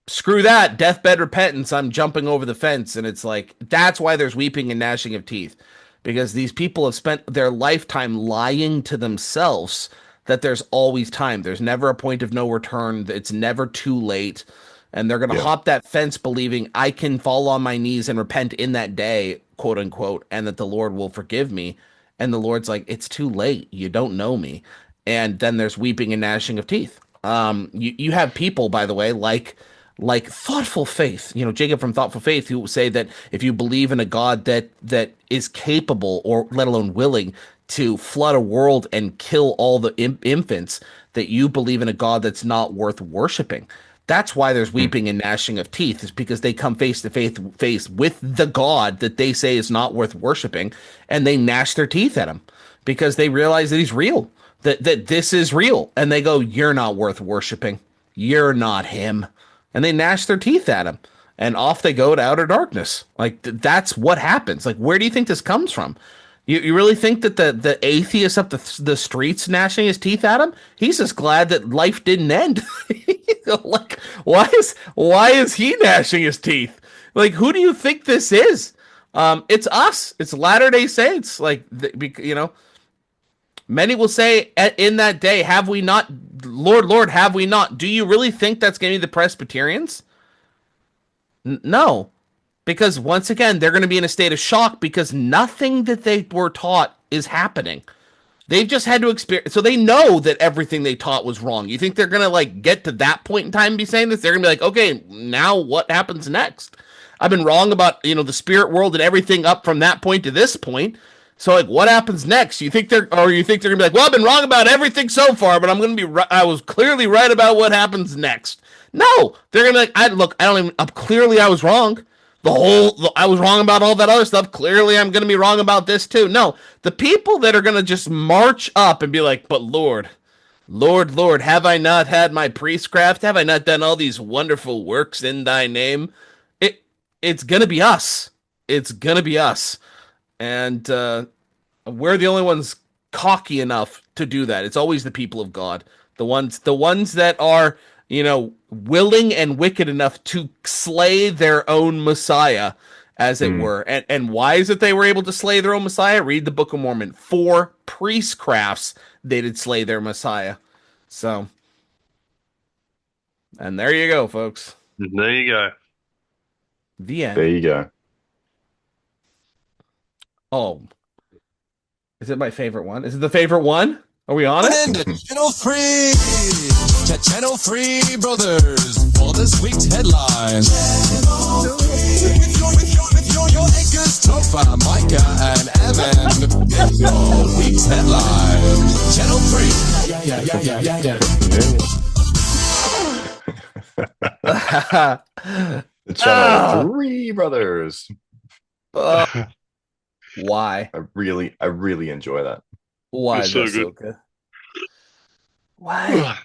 screw that, deathbed repentance, I'm jumping over the fence. And it's like that's why there's weeping and gnashing of teeth, because these people have spent their lifetime lying to themselves that there's always time, there's never a point of no return, it's never too late, and they're going to Yeah. hop that fence believing I can fall on my knees and repent in that day, quote unquote, and that the Lord will forgive me. And the Lord's like, it's too late, you don't know me. And then there's weeping and gnashing of teeth. You have people, by the way, like thoughtful faith, you know, Jacob from Thoughtful Faith, who say that if you believe in a God that is capable, or let alone willing, to flood a world and kill all the infants, that you believe in a God that's not worth worshiping. That's why there's weeping and gnashing of teeth, is because they come face to face with the God that they say is not worth worshiping, and they gnash their teeth at him because they realize that he's real, that this is real, and they go, "You're not worth worshiping. You're not him." And they gnash their teeth at him, and off they go to outer darkness. Like that's what happens. Like, where do you think this comes from? You really think that the atheist up the streets gnashing his teeth at him, he's just glad that life didn't end. Like, why is he gnashing his teeth? Like, who do you think this is? It's us. It's Latter-day Saints. Like, you know, many will say in that day, "Have we not, Lord, Lord, have we not?" Do you really think that's going to be the Presbyterians? No, because once again, they're going to be in a state of shock because nothing that they were taught is happening. They've just had to experience, so they know that everything they taught was wrong. You think they're going to like get to that point in time and be saying this? They're going to be like, okay, now what happens next? I've been wrong about, you know, the spirit world and everything up from that point to this point. So like, what happens next? You think they're gonna be like, well, I've been wrong about everything so far, but I'm gonna be right. I was clearly right about what happens next. No, they're gonna be like, I don't even. Clearly, I was wrong. I was wrong about all that other stuff. Clearly, I'm gonna be wrong about this too. No, the people that are gonna just march up and be like, but Lord, Lord, Lord, have I not had my priestcraft? Have I not done all these wonderful works in thy name? It's gonna be us. It's gonna be us. And we're the only ones cocky enough to do that. It's always the people of God, the ones that are, you know, willing and wicked enough to slay their own Messiah, as it were. And why is it they were able to slay their own Messiah? Read the Book of Mormon. 4 priestcrafts they did slay their Messiah. So, and there you go, folks. There you go. The end. There you go. Oh, is it my favorite one? Is it the favorite one? Are we on it? Channel 3! Channel 3 brothers for this week's headlines. With your anchors, Topher, Micah, and Evan. In your week's headlines. Channel 3. The Channel 3 brothers. Why? I really enjoy that. Why? It's so That's good. Why?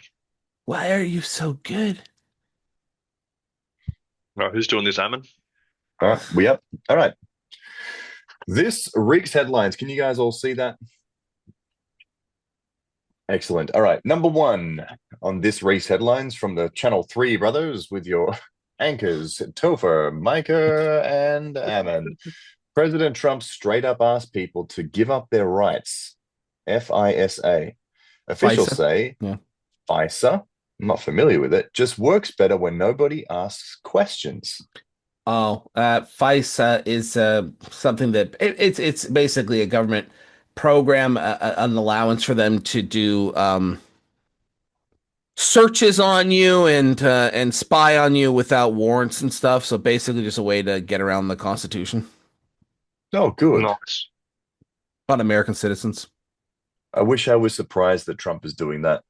Why are you so good? Right, who's doing this, Ammon? All right, we up. All right. This reeks headlines. Can you guys all see that? Excellent. All right. Number one on this race headlines from the Channel 3 brothers with your anchors, Topher, Micah, and Ammon. President Trump straight up asked people to give up their rights. FISA. Officials FISA? say Yeah. FISA, I'm not familiar with it, just works better when nobody asks questions. Oh, FISA is something that it's basically a government program, an allowance for them to do searches on you and spy on you without warrants and stuff. So basically, just a way to get around the Constitution Oh, good. Nice. on American citizens. I wish I was surprised that Trump is doing that.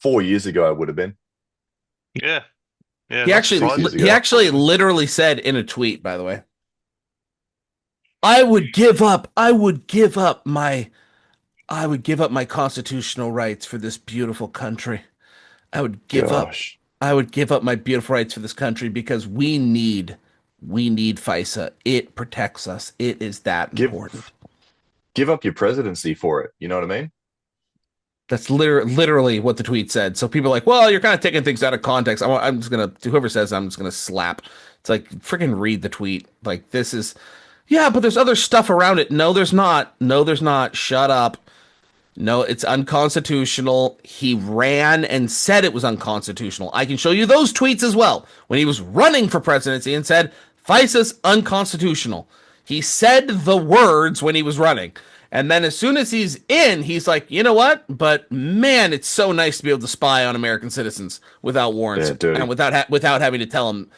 4 years ago, I would have been. Yeah. Yeah. He not actually surprised. ago. he actually literally said in a tweet, by the way, I would give up my constitutional rights for this beautiful country. I would give up Gosh. my beautiful rights for this country because we need FISA. It protects us. It is that important. Give up your presidency for it. You know what I mean? That's literally what the tweet said. So people are like, well, you're kind of taking things out of context. I'm just gonna, whoever says that, I'm just gonna slap. It's like, freaking read the tweet. Like, this is, yeah, but there's other stuff around it. No, there's not. No, there's not. Shut up. No, it's unconstitutional. He ran and said it was unconstitutional. I can show you those tweets as well. When he was running for presidency and said, FISA's unconstitutional. He said the words when he was running. And then as soon as he's in, he's like, you know what? But man, it's so nice to be able to spy on American citizens without warrants Yeah, dude. and without having to tell them.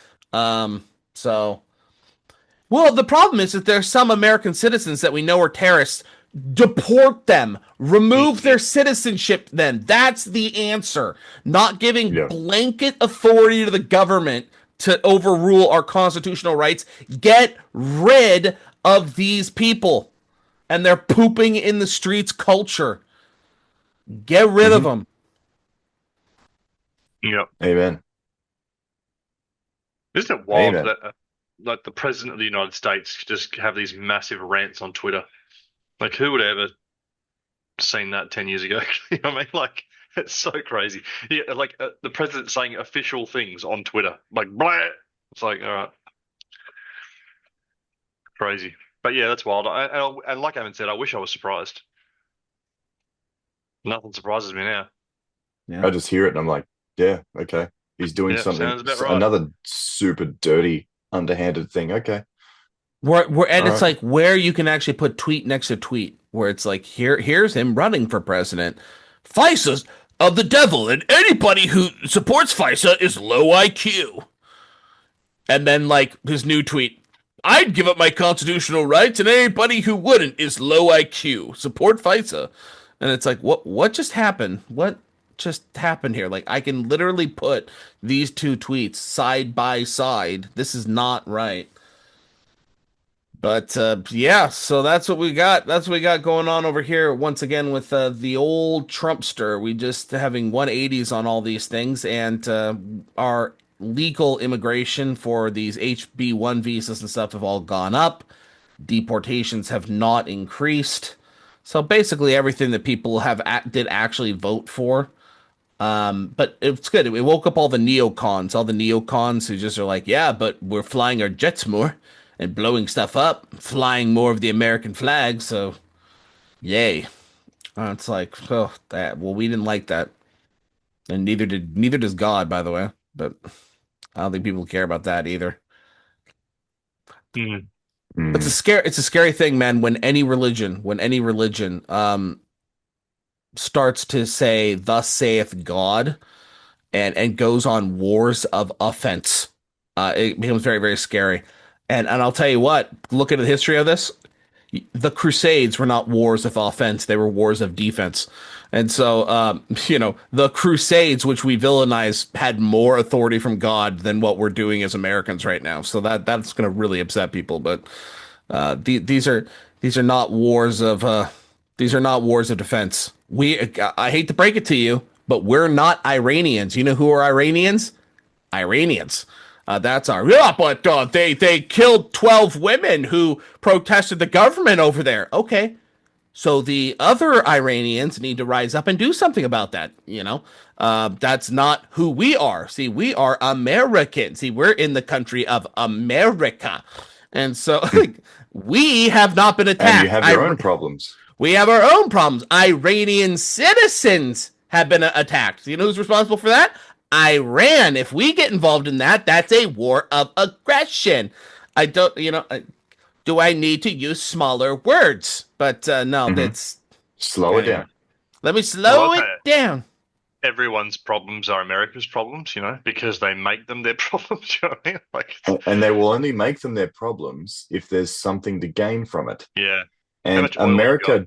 So, well, the problem is that there's some American citizens that we know are terrorists. Deport them. Remove their citizenship then. That's the answer. Not giving Yeah. blanket authority to the government to overrule our constitutional rights. Get rid of these people and their pooping in the streets culture. Get rid of them. Yep. Amen. Isn't it wild Amen. that like the president of the United States just have these massive rants on Twitter? Like, who would have ever seen that 10 years ago? You know what I mean? Like, it's so crazy. Yeah, like the president saying official things on Twitter, like blah. It's like, all right, crazy. But yeah, that's wild. And like Evan said, I wish I was surprised. Nothing surprises me now. I just hear it and I'm like, yeah, okay. He's doing Yeah, something, sounds about right. another super dirty, underhanded thing. Okay. And it's Alright. like where you can actually put tweet next to tweet, where it's like, here's him running for president. FISA's of the devil, and anybody who supports FISA is low IQ. And then, like, his new tweet, I'd give up my constitutional rights, and anybody who wouldn't is low IQ. Support FISA. And it's like, what just happened? What just happened here? Like, I can literally put these two tweets side by side. This is not right. But yeah, so that's what we got. That's what we got going on over here once again with the old Trumpster. We just having 180s on all these things, and our legal immigration for these HB1 visas and stuff have all gone up. Deportations have not increased. So basically, everything that people did actually vote for. But it's good. It woke up all the neocons who just are like, yeah, but we're flying our jets more and blowing stuff up, flying more of the American flag, so yay. It's like, oh, that. Well, we didn't like that, and neither does God, by the way. But I don't think people care about that either. Mm. It's a scary thing, man. When any religion, starts to say, "Thus saith God," and goes on wars of offense, it becomes very, very scary. And I'll tell you what, look at the history of this. The Crusades were not wars of offense; they were wars of defense. And so, the Crusades, which we villainize, had more authority from God than what we're doing as Americans right now. So that's going to really upset people. But these are not wars of defense. I hate to break it to you, but we're not Iranians. You know who are Iranians? Iranians. That's our yeah, but they killed 12 women who protested the government over there. Okay, so the other Iranians need to rise up and do something about that. That's not who we are. See, we are American. See, we're in the country of America, and so we have not been attacked. And you have your own problems. We have our own problems. Iranian citizens have been attacked. You know who's responsible for that? Iran. If we get involved in that, that's a war of aggression. I don't, do I need to use smaller words? But no, that's Slow it down. Let me slow Well, it down. Everyone's problems are America's problems, because they make them their problems. You know what I mean? Like, And they will only make them their problems if there's something to gain from it. yeah, And much oil we America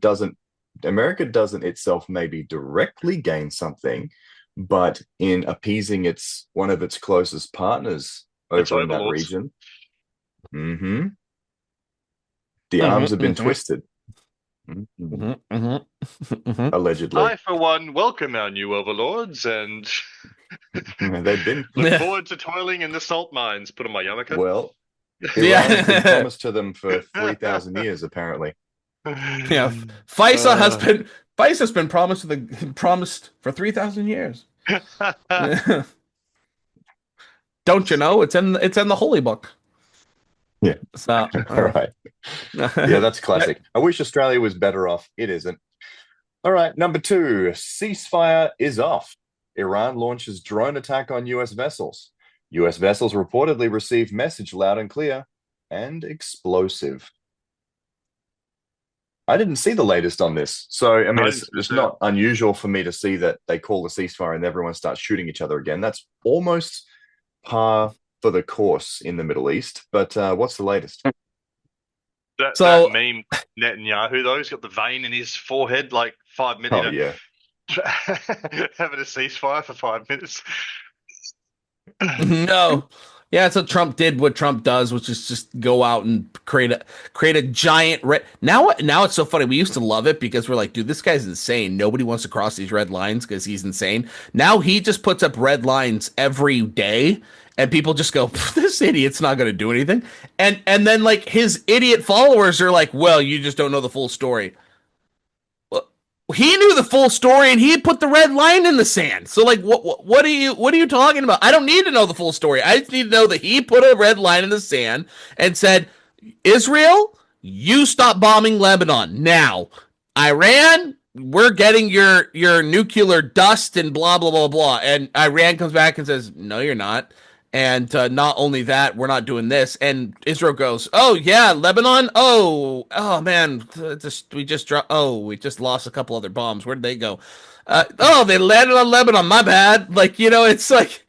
doesn't itself maybe directly gain something, but in appeasing one of its closest partners Its over in that overlords. region. The arms have been twisted. Allegedly. I, for one, welcome our new overlords and They've been look forward to toiling in the salt mines. Put on my yarmulke. well. Yeah. Iran has been promised to them for 3,000 years, apparently. Yeah, FISA has been promised for 3,000 years. Don't you know? It's in the holy book. Yeah. So, All right. Yeah, that's classic. I wish Australia was better off. It isn't. All right. Number 2, ceasefire is off. Iran launches drone attack on US vessels. US vessels reportedly received message loud and clear and explosive. I didn't see the latest on this. So, I mean, it's not unusual for me to see that they call the ceasefire and everyone starts shooting each other again. That's almost par for the course in the Middle East. But what's the latest? That meme Netanyahu, though, he's got the vein in his forehead, like 5 minutes. Oh, yeah. Having a ceasefire for 5 minutes. No. Yeah, so Trump did what Trump does, which is just go out and create a giant red. Now it's so funny. We used to love it because we're like, dude, this guy's insane. Nobody wants to cross these red lines because he's insane. Now he just puts up red lines every day, and people just go, this idiot's not going to do anything. And then like his idiot followers are like, well, you just don't know the full story. He knew the full story and he put the red line in the sand. So like what are you talking about? I don't need to know the full story. I just need to know that he put a red line in the sand and said, Israel, you stop bombing Lebanon now. Iran, we're getting your nuclear dust and blah blah blah blah. And Iran comes back and says, no, you're not. And not only that, we're not doing this. And Israel goes, oh, yeah, Lebanon? Oh man, we just lost a couple other bombs. Where did they go? They landed on Lebanon. My bad. Like, it's like,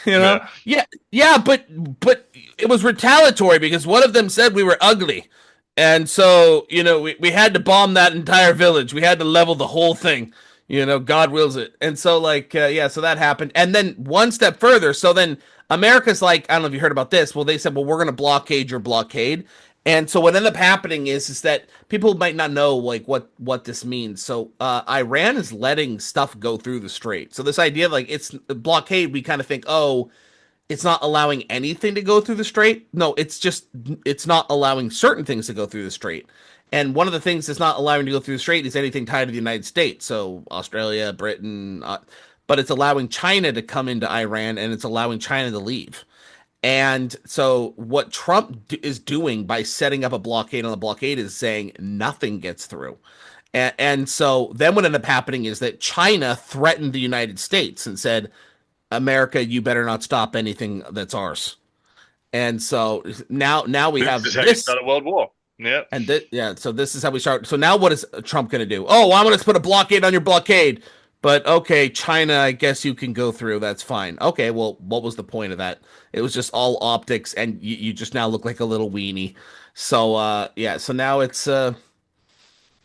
yeah, but it was retaliatory because one of them said we were ugly. And so, we had to bomb that entire village. We had to level the whole thing. God wills it. And so, so that happened. And then one step further. So then America's like, I don't know if you heard about this. Well, they said, well, we're going to blockade your blockade. And so what ended up happening is that people might not know like what this means. So Iran is letting stuff go through the strait. So this idea of like it's blockade, we kind of think, oh, it's not allowing anything to go through the strait. No, it's not allowing certain things to go through the strait. And one of the things that's not allowing to go through the strait is anything tied to the United States. So Australia, Britain, but it's allowing China to come into Iran and it's allowing China to leave. And so what Trump is doing by setting up a blockade on the blockade is saying nothing gets through. And so then what ended up happening is that China threatened the United States and said, America, you better not stop anything that's ours. And so now we have this. Is how you start a world war. Yeah. And so this is how we start. So now what is Trump going to do? Oh, I'm going to put a blockade on your blockade. But okay, China, I guess you can go through. That's fine. Okay, well, what was the point of that? It was just all optics, and you just now look like a little weenie. So, so now it's,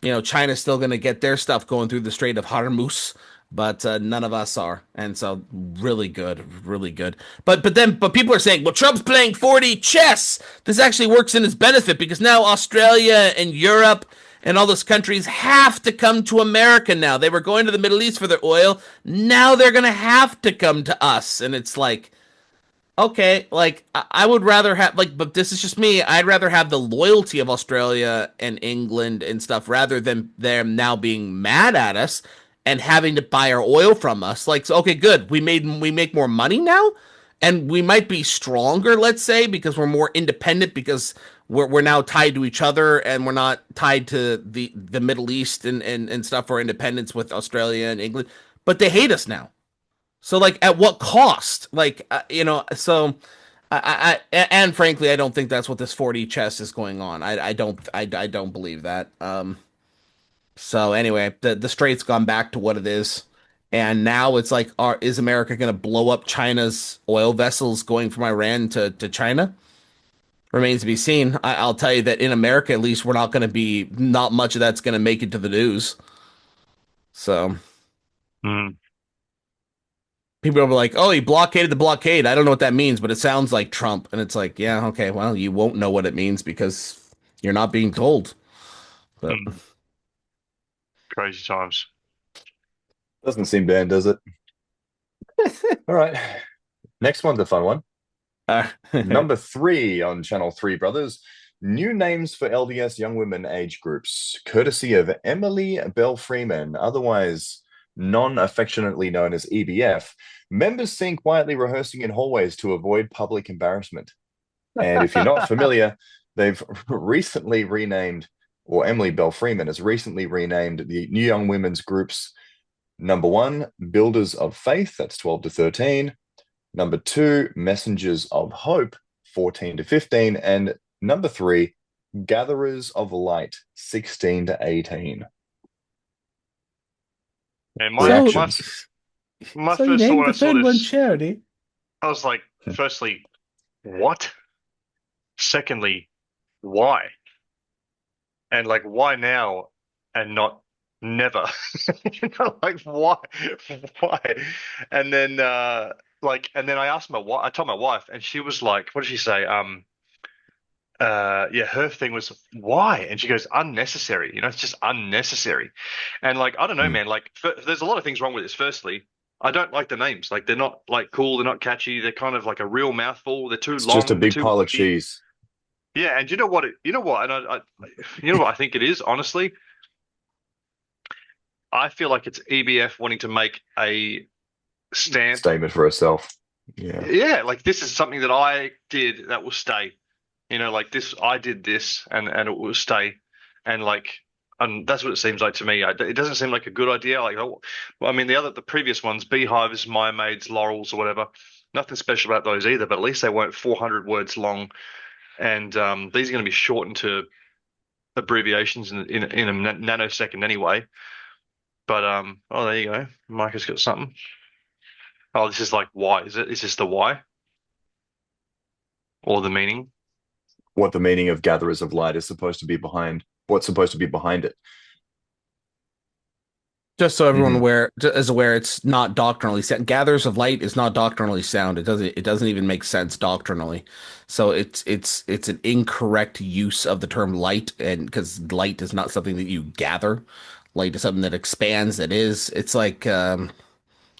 China's still going to get their stuff going through the Strait of Hormuz, but none of us are. And so really good, really good. But people are saying, well, Trump's playing 4D chess. This actually works in his benefit because now Australia and Europe And all those countries have to come to America now. They were going to the Middle East for their oil. Now they're going to have to come to us. And it's like, okay, like I would rather have like, but this is just me. I'd rather have the loyalty of Australia and England and stuff rather than them now being mad at us and having to buy our oil from us. Like, so, okay, good. We make more money now, and we might be stronger, let's say, because we're more independent because we're now tied to each other and we're not tied to the Middle East and stuff for independence with Australia and England. But they hate us now. So like, at what cost? Like, so and frankly, I don't think that's what this 4D chess is going on. I don't believe that. So anyway, the Strait's gone back to what it is, and now it's like, is America going to blow up China's oil vessels going from Iran to China? Remains to be seen. I'll tell you that in America, at least, we're not going to be. Not much of that's going to make it to the news. So. People are like, oh, he blockaded the blockade. I don't know what that means, but it sounds like Trump. And it's like, yeah, okay, well, you won't know what it means because you're not being told. But Crazy times. Doesn't seem bad, does it? All right. Next one's a fun one. Number 3 on Channel 3, brothers. New names for LDS young women age groups, courtesy of Emily Bell Freeman, otherwise non-affectionately known as EBF. Members seen quietly rehearsing in hallways to avoid public embarrassment. And if you're not familiar, they've recently renamed, or Emily Bell Freeman has recently renamed the New Young Women's groups. Number 1, Builders of Faith, that's 12 to 13. Number 2, Messengers of Hope, 14 to 15. And number 3, Gatherers of Light, 16 to 18. And So- my So you first named thought I the saw third one this, charity. I was like, firstly, what? Secondly, why? And like, why now and not never? Like, why? Why? And then and then I asked I told my wife, and she was like, what did she say? Yeah, her thing was why, and she goes, unnecessary. It's just unnecessary. And like, I don't know, man. Like, there's a lot of things wrong with this. Firstly, I don't like the names. Like, they're not like cool. They're not catchy. They're kind of like a real mouthful. They're too It's long. just a they're big too pile of wonky. cheese. Yeah, and you know what? And you know what I think it is. Honestly, I feel like it's EBF wanting to make a stamp. Statement for herself. Yeah. Yeah, like, this is something that I did that will stay. Like this, I did this, and it will stay, and like, and that's what it seems like to me. It doesn't seem like a good idea. Like, well, I mean, the previous ones, Beehives, Maids, Laurels, or whatever, nothing special about those either. But at least they weren't 400 words long, and these are going to be shortened to abbreviations in a nanosecond anyway. But oh, there you go. Micah's got something. Oh, this is like why? Is this the why or the meaning? What the meaning of Gatherers of Light is supposed to be behind. What's supposed to be behind it. Just so everyone is aware, it's not doctrinally sound. Gatherers of Light is not doctrinally sound. It doesn't even make sense doctrinally. So it's an incorrect use of the term light, and because light is not something that you gather. Light is something that expands. It's like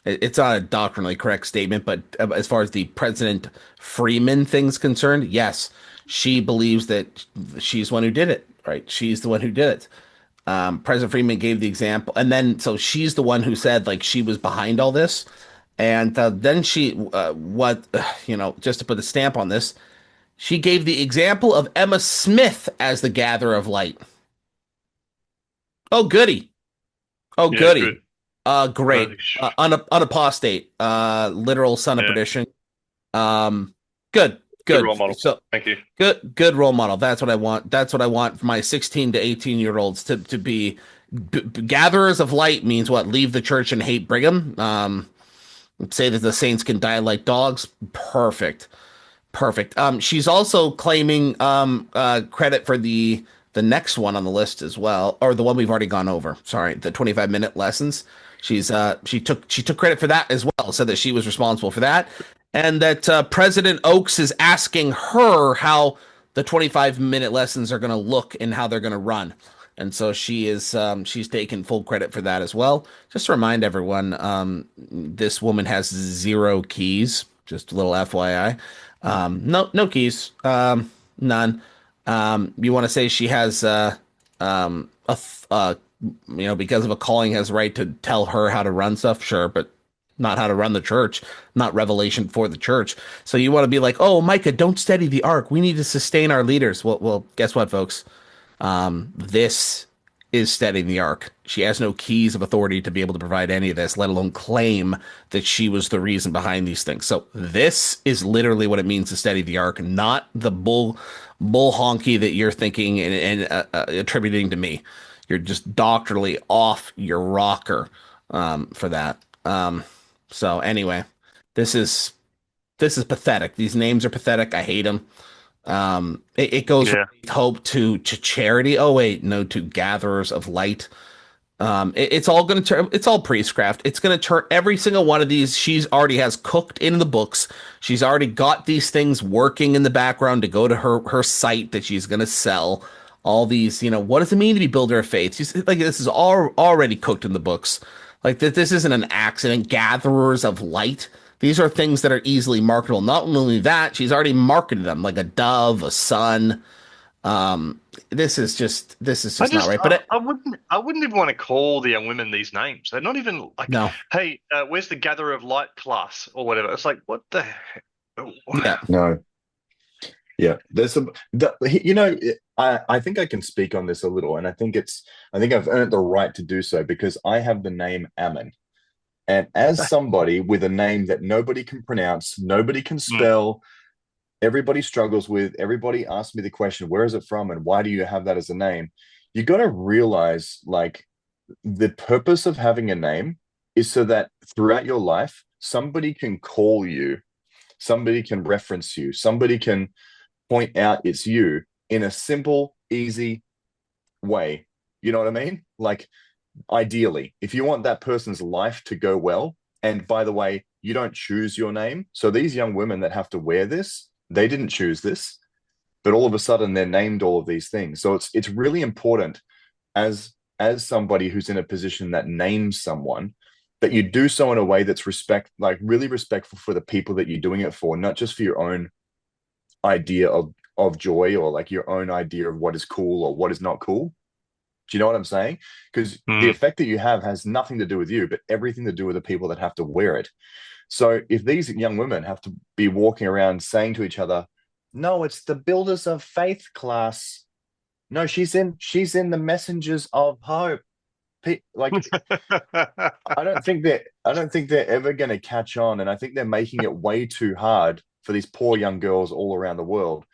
it's not a doctrinally correct statement, but as far as the President Freeman thing's concerned, yes, she believes that she's the one who did it, right? She's the one who did it. President Freeman gave the example, and then so she's the one who said like she was behind all this, and then she just to put a stamp on this, she gave the example of Emma Smith as the gatherer of light. Oh goody, oh Yeah, goody, good. great, unapostate, literal son of Yeah. perdition. Good. Good role model. So Thank you. good role model. That's what I want. That's what I want for my 16 to 18-year-olds to be. Gatherers of light means what? Leave the church and hate Brigham. Say that the saints can die like dogs. Perfect. She's also claiming credit for the next one on the list as well, or the one we've already gone over. Sorry, the 25-minute lessons. She took credit for that as well. Said that she was responsible for that. And that President Oaks is asking her how the 25-minute lessons are going to look and how they're going to run. And so she is she's taken full credit for that as well. Just to remind everyone, this woman has 0 keys. Just a little FYI. No keys. None. You want to say she has because of a calling has right to tell her how to run stuff, sure, but not how to run the church, not revelation for the church. So you want to be like, oh, Micah, don't steady the ark. We need to sustain our leaders. Well, guess what, folks? This is steadying the ark. She has no keys of authority to be able to provide any of this, let alone claim that she was the reason behind these things. So this is literally what it means to steady the ark, not the bull honky that you're thinking and attributing to me. You're just doctrinally off your rocker for that. So anyway, this is pathetic. These names are pathetic. I hate them. It goes from hope to charity. Oh wait, no, to gatherers of light. It's all going to turn. It's all priestcraft. It's going to turn every single one of these. She's already has cooked in the books. She's already got these things working in the background to go to her site that she's going to sell. All these, what does it mean to be builder of faith? She's like, this is all already cooked in the books. Like that, this isn't an accident. Gatherers of light. These are things that are easily marketable. Not only that, she's already marketed them like a dove, a sun. This is just not right. But I wouldn't even want to call the young women these names. They're not even like, no. Hey, where's the gatherer of light class or whatever? It's like, what the heck? Yeah. No. Yeah, I think I can speak on this a little, and I think I've earned the right to do so because I have the name Ammon. And as somebody with a name that nobody can pronounce, nobody can spell, everybody struggles with, everybody asks me the question, where is it from and why do you have that as a name? You got to realize, like, the purpose of having a name is so that throughout your life, somebody can call you, somebody can reference you, somebody can point out it's you in a simple, easy way. You know what I mean? Like, ideally, if you want that person's life to go well, and by the way, you don't choose your name. So these young women that have to wear this, they didn't choose this, but all of a sudden they're named all of these things. So it's really important as somebody who's in a position that names someone, that you do so in a way that's really respectful for the people that you're doing it for, not just for your own idea of joy or like your own idea of what is cool or what is not cool. Do you know what I'm saying? Because the effect that you have has nothing to do with you, but everything to do with the people that have to wear it. So if these young women have to be walking around saying to each other, no, it's the builders of faith class. No, she's in the messengers of hope. Like, I don't think they're ever going to catch on. And I think they're making it way too hard for these poor young girls all around the world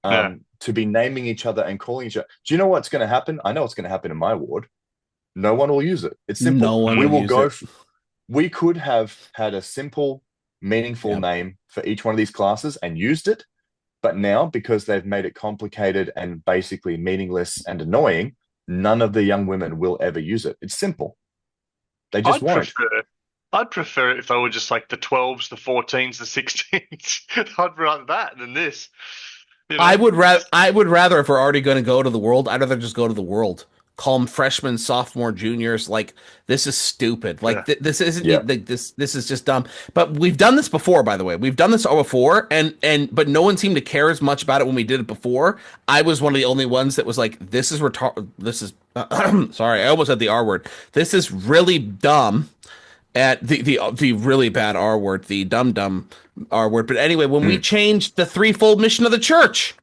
to be naming each other and calling each other. Do you know what's going to happen? I know what's going to happen in my ward. No one will use it. It's simple. No one will use it. We could have had a simple, meaningful name for each one of these classes and used it. But now, because they've made it complicated and basically meaningless and annoying, none of the young women will ever use it. It's simple. They just won't. I'd prefer it if they were just like the 12s, the 14s, the 16s. I'd rather that than this. I would rather, if we're already going to go to the world, I'd rather just go to the world. Call them freshmen, sophomore, juniors. Like, this is stupid. Like, this isn't like this is just dumb. But we've done this before, by the way. We've done this before, but no one seemed to care as much about it when we did it before. I was one of the only ones that was like, this is sorry, I almost said the R word. This is really dumb. At the really bad R word, the dumb R word. But anyway, when we changed the threefold mission of the church,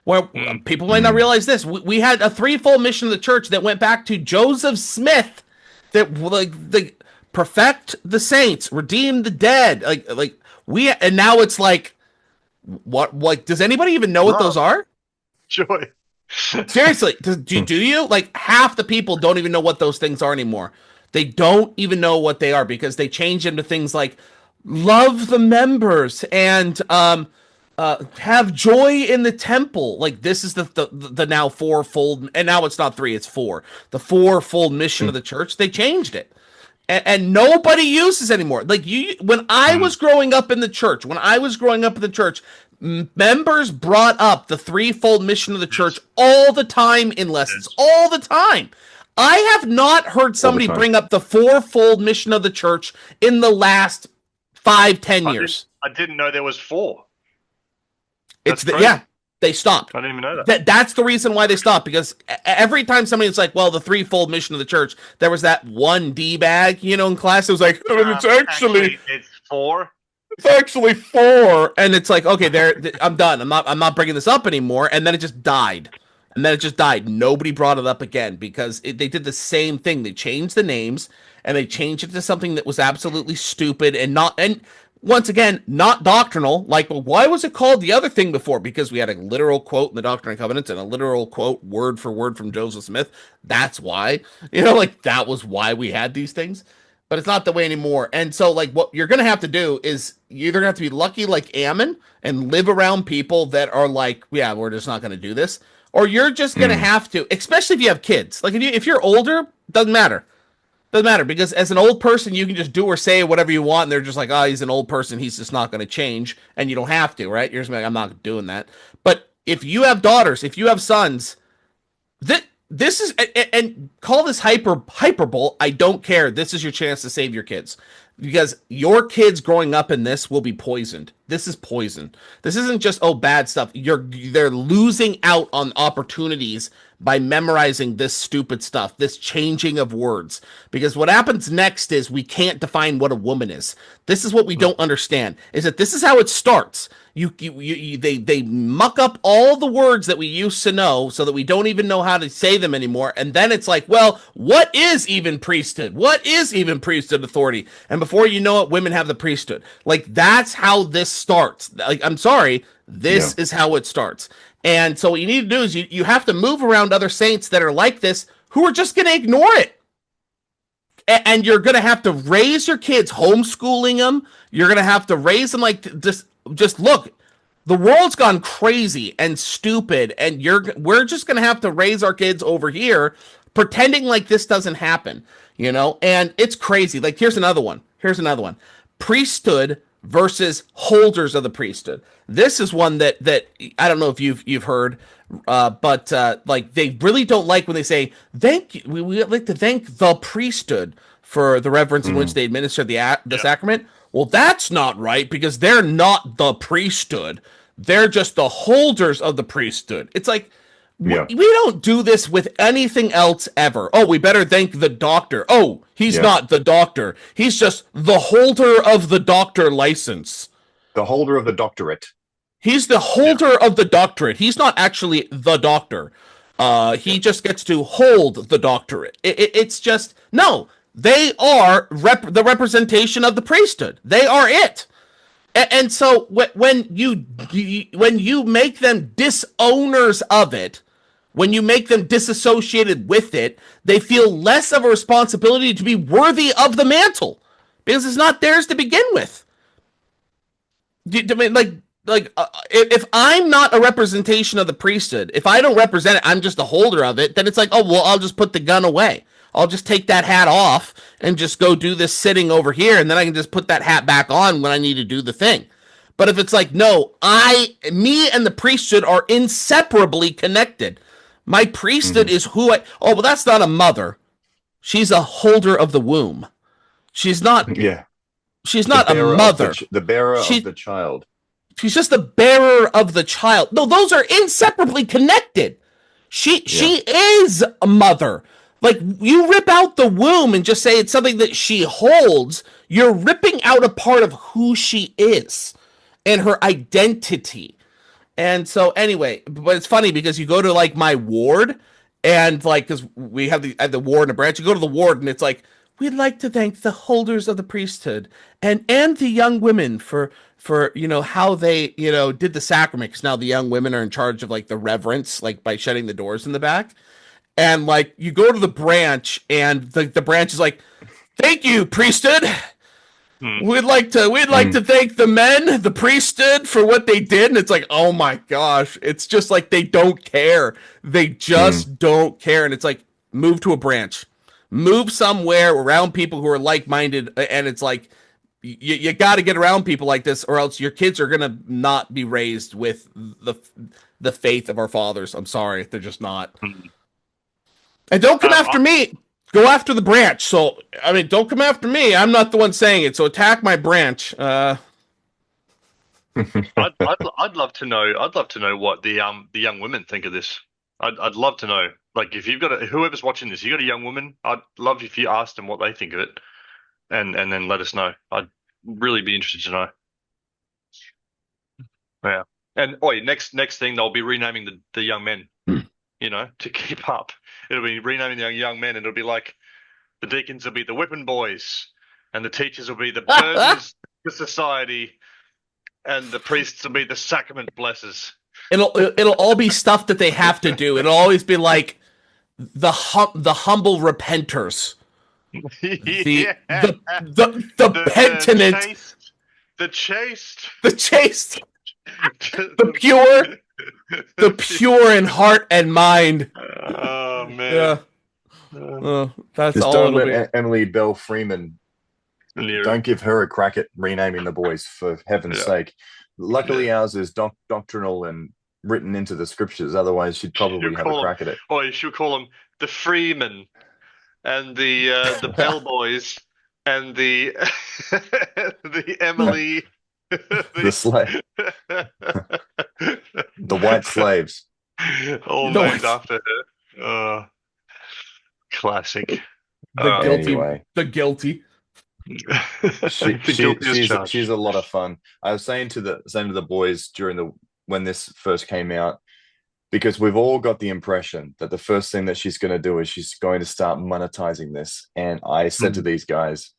well, people might not realize this. We had a threefold mission of the church that went back to Joseph Smith, that like perfect the saints, redeem the dead. And now it's like, what? Like, does anybody even know what those are? Joy. Seriously, do you? Like, half the people don't even know what those things are anymore. They don't even know what they are because they change into things like love the members and have joy in the temple. Like, this is the now fourfold, and now it's not 3, it's 4. The fourfold mission of the church. They changed it, and nobody uses anymore. Like, when I was growing up in the church, members brought up the threefold mission of the church all the time in lessons, all the time. I have not heard somebody time. bring up the fourfold mission of the church in the last 5-10 years. I didn't know there was 4. It's That's crazy. they stopped. I didn't even know that. That's the reason why they stopped, because every time somebody's like, well, the threefold mission of the church, there was that one D-bag, in class. It was like, it's actually it's 4. it's actually 4, and it's like, okay, I'm done. I'm not bringing this up anymore. And then it just died. Nobody brought it up again because they did the same thing. They changed the names and they changed it to something that was absolutely stupid and once again, not doctrinal. Like, well, why was it called the other thing before? Because we had a literal quote in the Doctrine and Covenants and a literal quote word for word from Joseph Smith. That's why, that was why we had these things. But it's not the way anymore. And so, like, what you're going to have to do is you're either going to have to be lucky like Ammon and live around people that are like, yeah, we're just not going to do this. Or you're just going to have to, especially if you have kids. Like, if you're older, doesn't matter. Doesn't matter, because as an old person, you can just do or say whatever you want, and they're just like, oh, he's an old person, he's just not going to change, and you don't have to, right? You're just like, I'm not doing that. But if you have daughters, if you have sons, this is, and call this hyperbole, I don't care. This is your chance to save your kids. Because your kids growing up in this will be poisoned. This is poison. This isn't just, bad stuff. They're losing out on opportunities by memorizing this stupid stuff, this changing of words. Because what happens next is we can't define what a woman is. This is what we don't understand, is that this is how it starts. They muck up all the words that we used to know so that we don't even know how to say them anymore. And then it's like, well, what is even priesthood? What is even priesthood authority? And before you know it, women have the priesthood. Like, that's how this starts. Like, I'm sorry, this is how it starts. And so what you need to do is you have to move around other saints that are like this, who are just going to ignore it. And you're going to have to raise your kids, homeschooling them. You're going to have to raise them like just look, the world's gone crazy and stupid, and we're just going to have to raise our kids over here pretending like this doesn't happen, and it's crazy. Like, here's another one. Priesthood versus holders of the priesthood. This is one that I don't know if you've heard, but like, they really don't like when they say we like to thank the priesthood for the reverence in which they administer the sacrament. Well, that's not right, because they're not the priesthood. They're just the holders of the priesthood. It's like, we don't do this with anything else ever. Oh, we better thank the doctor. Oh, he's not the doctor. He's just the holder of the doctor license. The holder of the doctorate. He's the holder of the doctorate. He's not actually the doctor. He just gets to hold the doctorate. It's just, no. They are the representation of the priesthood. They are it. And so when you make them disowners of it, when you make them disassociated with it, they feel less of a responsibility to be worthy of the mantle, because it's not theirs to begin with. If I'm not a representation of the priesthood, if I don't represent it, I'm just a holder of it, then it's like, oh, well, I'll just put the gun away. I'll just take that hat off and just go do this sitting over here, and then I can just put that hat back on when I need to do the thing. But if it's like, no, me and the priesthood are inseparably connected. My priesthood is well, that's not a mother. She's a holder of the womb. She's not. Yeah. She's not a mother. The bearer of the child. She's just the bearer of the child. No, those are inseparably connected. She is a mother. Like, you rip out the womb and just say it's something that she holds, you're ripping out a part of who she is and her identity. And so anyway, but it's funny because you go to like my ward, and like, because we have the ward and a branch, you go to the ward and it's like, we'd like to thank the holders of the priesthood and the young women for how they did the sacrament, because now the young women are in charge of like the reverence, like by shutting the doors in the back. And like, you go to the branch, and the branch is like, thank you, priesthood. We'd like to thank the men, the priesthood, for what they did. And it's like, oh my gosh, it's just like they don't care. They just don't care. And it's like, move to a branch, move somewhere around people who are like-minded. And it's like, you got to get around people like this, or else your kids are gonna not be raised with the faith of our fathers. I'm sorry, they're just not. Mhm. And don't come after I- me. Go after the branch. So I mean, don't come after me. I'm not the one saying it. So attack my branch. I'd love to know. I'd love to know what the young women think of this. I'd love to know. Like, if you've got whoever's watching this, you got a young woman. I'd love if you asked them what they think of it, and then let us know. I'd really be interested to know. Yeah. And next thing they'll be renaming the young men. You know, to keep up. It'll be renaming the young men, and it'll be like the deacons will be the whipping boys, and the teachers will be the burdens to society, and the priests will be the sacrament blessers. It'll all be stuff that they have to do. It'll always be like the humble repenters, the penitent, the chaste, the chaste, the pure in heart and mind. Oh man. Yeah. That's Just all don't it'll let be. Emily Bell Freeman. Near. Don't give her a crack at renaming the boys, for heaven's Yeah. sake. Luckily, ours is doctrinal and written into the scriptures. Otherwise, she'd probably She'll have a call crack at it. Or you should call them the Freemen and the Bellboys and the the Emily The slave, the white slaves. all The named white- after her. Classic. The guilty. Anyway, The guilty. The guilty as charged. she's a lot of fun. I was saying to the boys when this first came out, because we've all got the impression that the first thing that she's going to do is she's going to start monetizing this. And I said to these guys,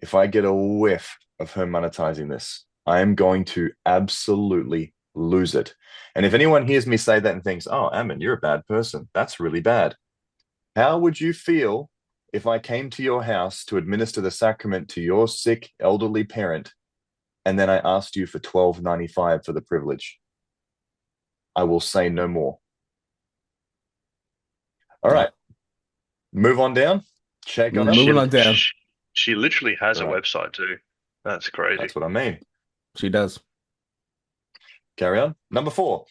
if I get a whiff of her monetizing this, I am going to absolutely lose it. And if anyone hears me say that and thinks, oh, Ammon, you're a bad person, that's really bad. How would you feel if I came to your house to administer the sacrament to your sick elderly parent, and then I asked you for $12.95 for the privilege? I will say no more. All right. Move on down. Check on Moving up. on down. She literally has a Right. website too. That's crazy. That's what I mean. She does. Carry on. Number 4.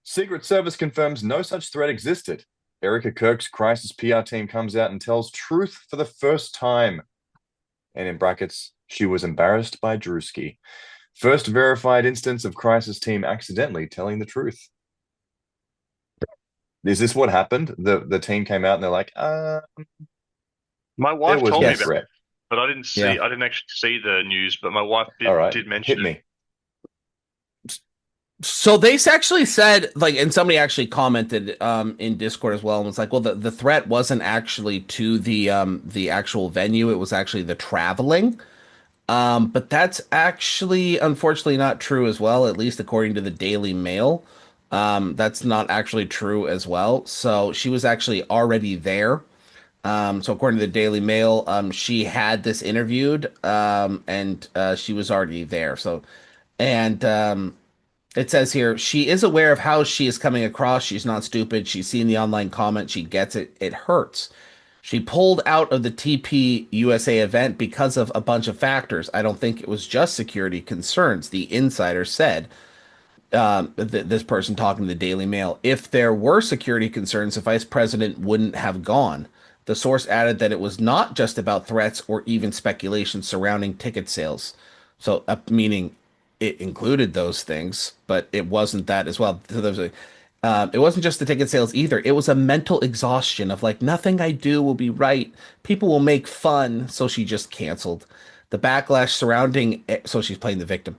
Secret Service confirms no such threat existed. Erica Kirk's crisis PR team comes out and tells truth for the first time. And in brackets, she was embarrassed by Drewski. First verified instance of crisis team accidentally telling the truth. Is this what happened? The team came out and they're like, My there wife was told no me about it, threat. but I didn't see. Yeah. I didn't actually see the news, but my wife All right, did mention hit it. me. So they actually said, like, and somebody actually commented in Discord as well, and was like, well, the threat wasn't actually to the actual venue, it was actually the traveling. But that's actually unfortunately not true as well, at least according to the Daily Mail. That's not actually true as well. So she was actually already there. So according to the Daily Mail, she had this interviewed, and she was already there. So, and it says here, she is aware of how she is coming across. She's not stupid. She's seen the online comment. She gets it. It hurts. She pulled out of the TP USA event because of a bunch of factors. I don't think it was just security concerns, the insider said. This person talking to the Daily Mail. If there were security concerns, the vice president wouldn't have gone. The source added that it was not just about threats or even speculation surrounding ticket sales. So, meaning it included those things, but it wasn't that as well. So there was it wasn't just the ticket sales either. It was a mental exhaustion of like, nothing I do will be right. People will make fun. So she just canceled. The backlash surrounding, so she's playing the victim,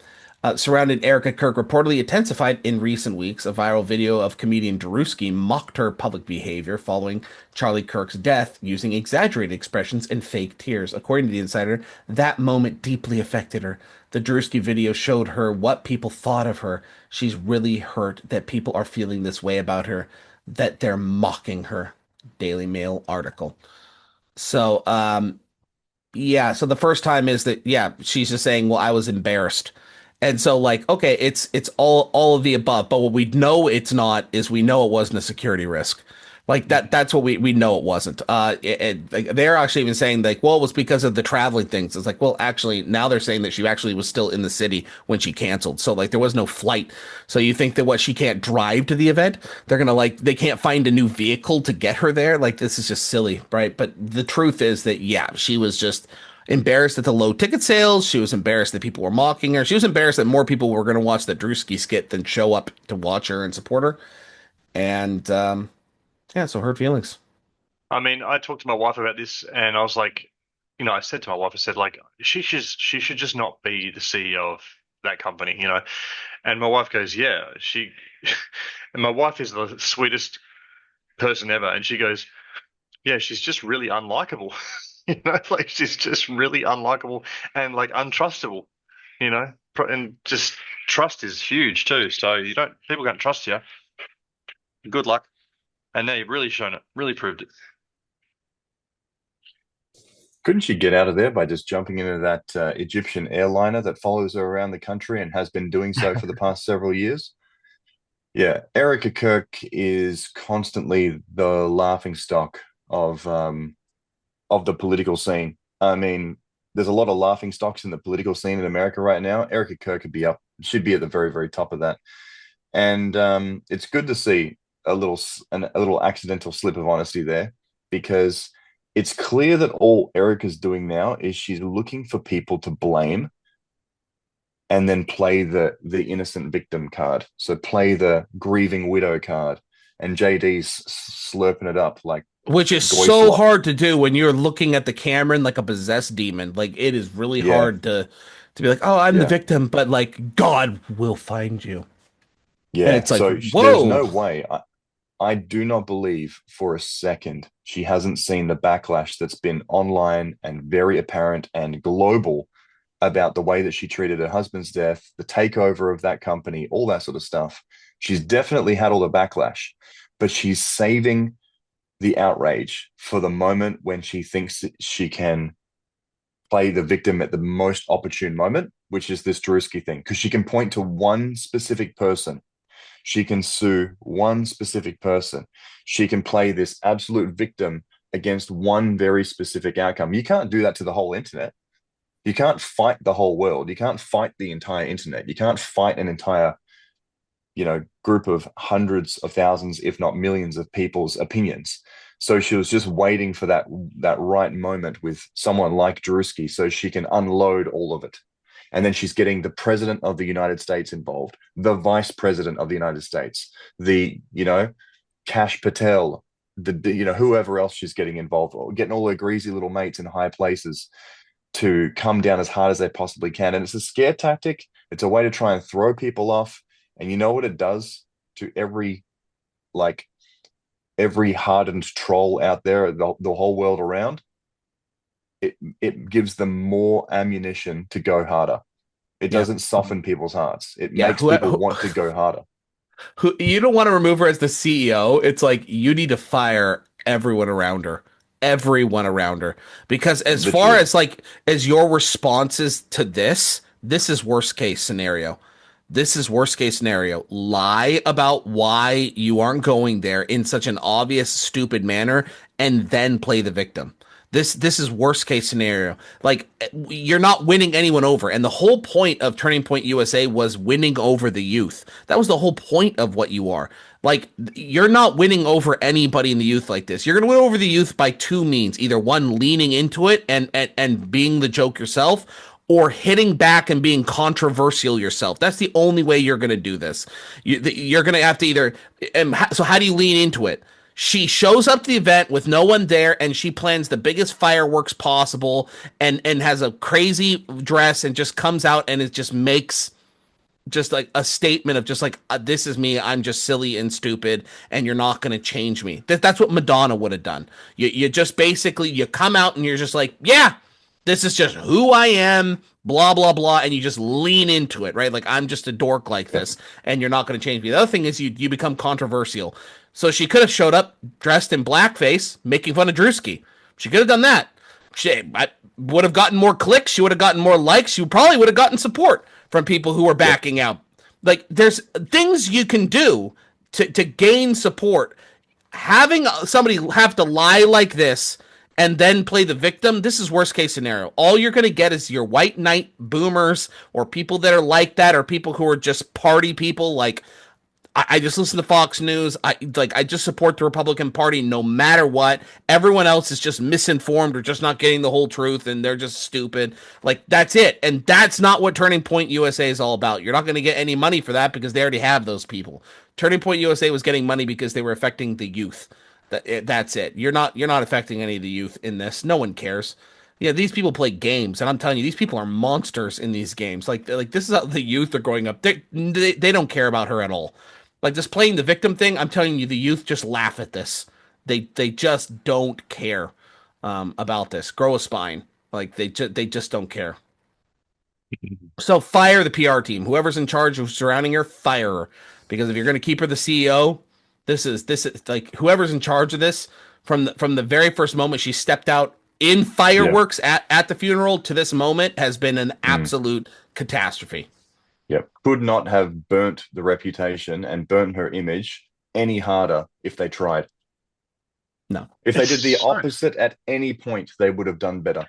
surrounding Erica Kirk reportedly intensified in recent weeks. A viral video of comedian Drewski mocked her public behavior following Charlie Kirk's death using exaggerated expressions and fake tears. According to the insider, that moment deeply affected her. The Drewski video showed her what people thought of her. She's really hurt that people are feeling this way about her, that they're mocking her. Daily Mail article. So, yeah, so the first time is that, yeah, she's just saying, well, I was embarrassed. And so, like, okay, it's all of the above, but what we know it's not is we know it wasn't a security risk. Like that's what we know it wasn't. Like, they're actually even saying like, well, it was because of the traveling things. It's like, well, actually, now they're saying that she actually was still in the city when she canceled. So like, there was no flight. So you think that what she can't drive to the event? They're gonna like they can't find a new vehicle to get her there. Like this is just silly, right? But the truth is that yeah, she was just embarrassed at the low ticket sales. She was embarrassed that people were mocking her. She was embarrassed that more people were going to watch the Drewski skit than show up to watch her and support her. And yeah, so hurt feelings. I mean, I talked to my wife about this, and I was like, I said to my wife, I said like, she should just not be the CEO of that company, And my wife goes, yeah, and my wife is the sweetest person ever, and she goes, yeah, she's just really unlikable, like she's just really unlikable and like untrustable, and just trust is huge too. So people can't trust you. Good luck. And now you've really shown it, really proved it. Couldn't she get out of there by just jumping into that Egyptian airliner that follows her around the country and has been doing so for the past several years? Yeah, Erica Kirk is constantly the laughing stock of the political scene. I mean, there's a lot of laughing stocks in the political scene in America right now. Erica Kirk should be at the very, very top of that. And it's good to see a little accidental slip of honesty there, because it's clear that all Erica's doing now is she's looking for people to blame and then play the innocent victim card. So play the grieving widow card. And JD's slurping it up like, which is so hard to do when you're looking at the camera like a possessed demon. Like it is really hard to be like, oh, I'm the victim, but like God will find you. Yeah, and it's like, so whoa. There's no way. I do not believe for a second she hasn't seen the backlash that's been online and very apparent and global about the way that she treated her husband's death, the takeover of that company, all that sort of stuff. She's definitely had all the backlash, but she's saving the outrage for the moment when she thinks that she can play the victim at the most opportune moment, which is this Drewski thing, because she can point to one specific person. She can sue one specific person. She can play this absolute victim against one very specific outcome. You can't do that to the whole internet. You can't fight the whole world. You can't fight the entire internet. You can't fight an entire, group of hundreds of thousands, if not millions of people's opinions. So she was just waiting for that right moment with someone like Drewski so she can unload all of it. And then she's getting the president of the United States involved, the vice president of the United States, Kash Patel, whoever else she's getting involved, or getting all her greasy little mates in high places to come down as hard as they possibly can. And it's a scare tactic. It's a way to try and throw people off. And you know what it does to every hardened troll out there, the whole world around? It gives them more ammunition to go harder. It doesn't soften people's hearts. It makes people want to go harder. You don't want to remove her as the CEO. It's like you need to fire everyone around her. Everyone around her. Because as far as your responses to this is worst case scenario. This is worst case scenario. Lie about why you aren't going there in such an obvious, stupid manner, and then play the victim. This is worst case scenario. Like, you're not winning anyone over. And the whole point of Turning Point USA was winning over the youth. That was the whole point of what you are. Like, you're not winning over anybody in the youth like this. You're going to win over the youth by two means. Either one, leaning into it and being the joke yourself, or hitting back and being controversial yourself. That's the only way you're going to do this. You're going to have to either... So how do you lean into it? She shows up to the event with no one there, and she plans the biggest fireworks possible and has a crazy dress and just comes out and it just makes just like a statement of just like, this is me. I'm just silly and stupid, and you're not going to change me. That's what Madonna would have done. You just basically, you come out and you're just like, yeah, this is just who I am, blah, blah, blah. And you just lean into it, right? Like, I'm just a dork like this, and you're not going to change me. The other thing is you become controversial. So she could have showed up dressed in blackface, making fun of Drewski. She could have done that. She would have gotten more clicks. She would have gotten more likes. She probably would have gotten support from people who were backing out. Like, there's things you can do to gain support having somebody have to lie like this and then play the victim, this is worst case scenario. All you're going to get is your white knight boomers or people that are like that, or people who are just party people. Like, I just listen to Fox News. I just support the Republican Party no matter what. Everyone else is just misinformed or just not getting the whole truth, and they're just stupid. Like, that's it. And that's not what Turning Point USA is all about. You're not going to get any money for that because they already have those people. Turning Point USA was getting money because they were affecting the youth. That's it. You're not affecting any of the youth in this. No one cares. Yeah, these people play games, and I'm telling you, these people are monsters in these games. Like this is how the youth are growing up. They don't care about her at all. Like, just playing the victim thing, I'm telling you, the youth just laugh at this. They just don't care about this. Grow a spine. Like, they just don't care. So fire the PR team. Whoever's in charge of surrounding her, fire her. Because if you're going to keep her the CEO, this is like, whoever's in charge of this from the very first moment she stepped out in fireworks at the funeral to this moment has been an absolute catastrophe. Yep. Could not have burnt the reputation and burnt her image any harder if they tried. No. If they did the So- opposite at any point, they would have done better.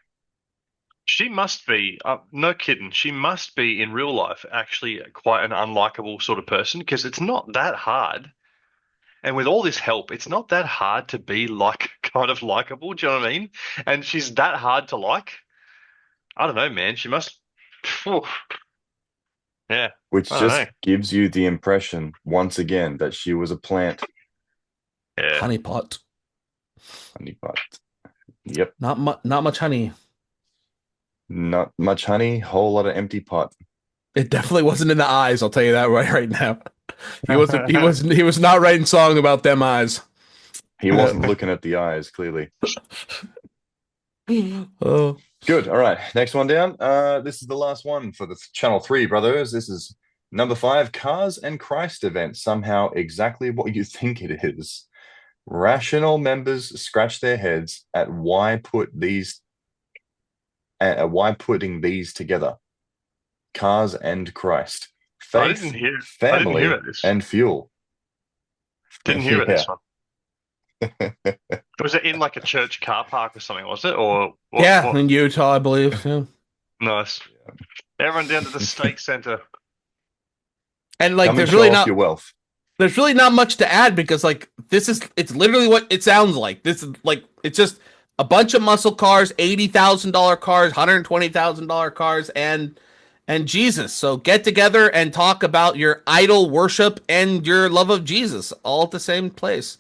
She must be, no kidding, she must be in real life actually quite an unlikable sort of person, because it's not that hard. And with all this help, it's not that hard to be like kind of likable. Do you know what I mean? And she's that hard to like. I don't know, man. She must. Yeah. Which I don't just know. gives you the impression, once again, that she was a plant. Yeah. Honey pot. Honey pot. Yep. Not much honey. Not much honey, whole lot of empty pot. It definitely wasn't in the eyes, I'll tell you that right now. He was not writing song about them eyes. He wasn't looking at the eyes, clearly. Oh. Good. All right. Next one down. This is the last one for the Channel 3 brothers. This is number 5, Cars and Christ event. Somehow exactly what you think it is. Rational members scratch their heads at why putting these together. Cars and Christ. I Faith, didn't hear family, about this. and fuel. Didn't hear about this Yeah. one. Was it in like a church car park or something, was it? Or Yeah, what? in Utah, I believe. Yeah. Nice. Everyone down to the stake center. And like Come and there's show really off not your wealth. there's really not much to add, because like it's literally what it sounds like. This is like, it's just a bunch of muscle cars, $80,000 cars, $120,000 cars, and Jesus. So get together and talk about your idol worship and your love of Jesus all at the same place.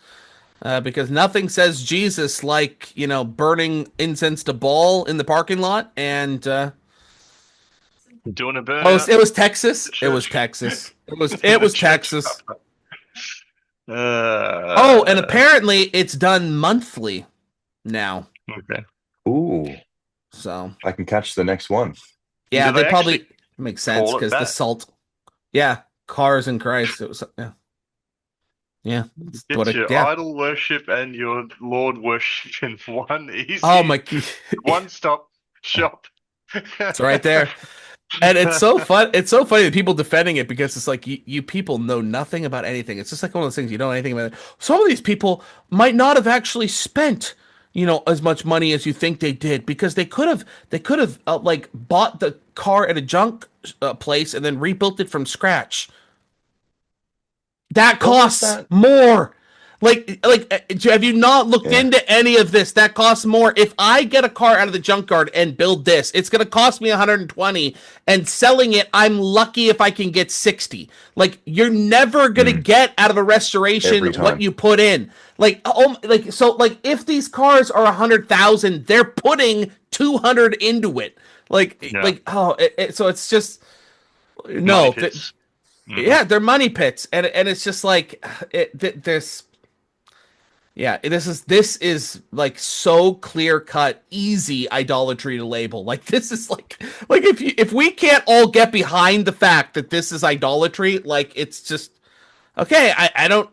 Because nothing says Jesus like, burning incense to Baal in the parking lot. And Doing a burnout. it was Texas. It was Church. Texas. It was Texas. Oh, And apparently it's done monthly now. okay. Ooh, So I can catch the next one. yeah, Do they they probably actually makes sense call it because the that? salt. Yeah, Cars and Christ. It was yeah. That's Get what your yeah. idol worship and your Lord worship in one easy, Oh my, one-stop shop. it's right there. And it's so fun. It's so funny that people defending it, because it's like you people know nothing about anything. It's just like one of those things, you don't know anything about it. Some of these people might not have actually spent, as much money as you think they did, because they could have like bought the car at a junk place and then rebuilt it from scratch. That What was costs that? more. Have you not looked into any of this? That costs more. If I get a car out of the junkyard and build this, it's going to cost me 120, and selling it, I'm lucky if I can get 60. Like, you're never going to get out of a restoration Every time. what you put in. If these cars are 100,000, they're putting 200 into it. So it's just no. Money pits. Yeah, they're money pits, and it's just like this. Yeah, this is like so clear cut, easy idolatry to label. Like, this is like if we can't all get behind the fact that this is idolatry, like, it's just okay. I don't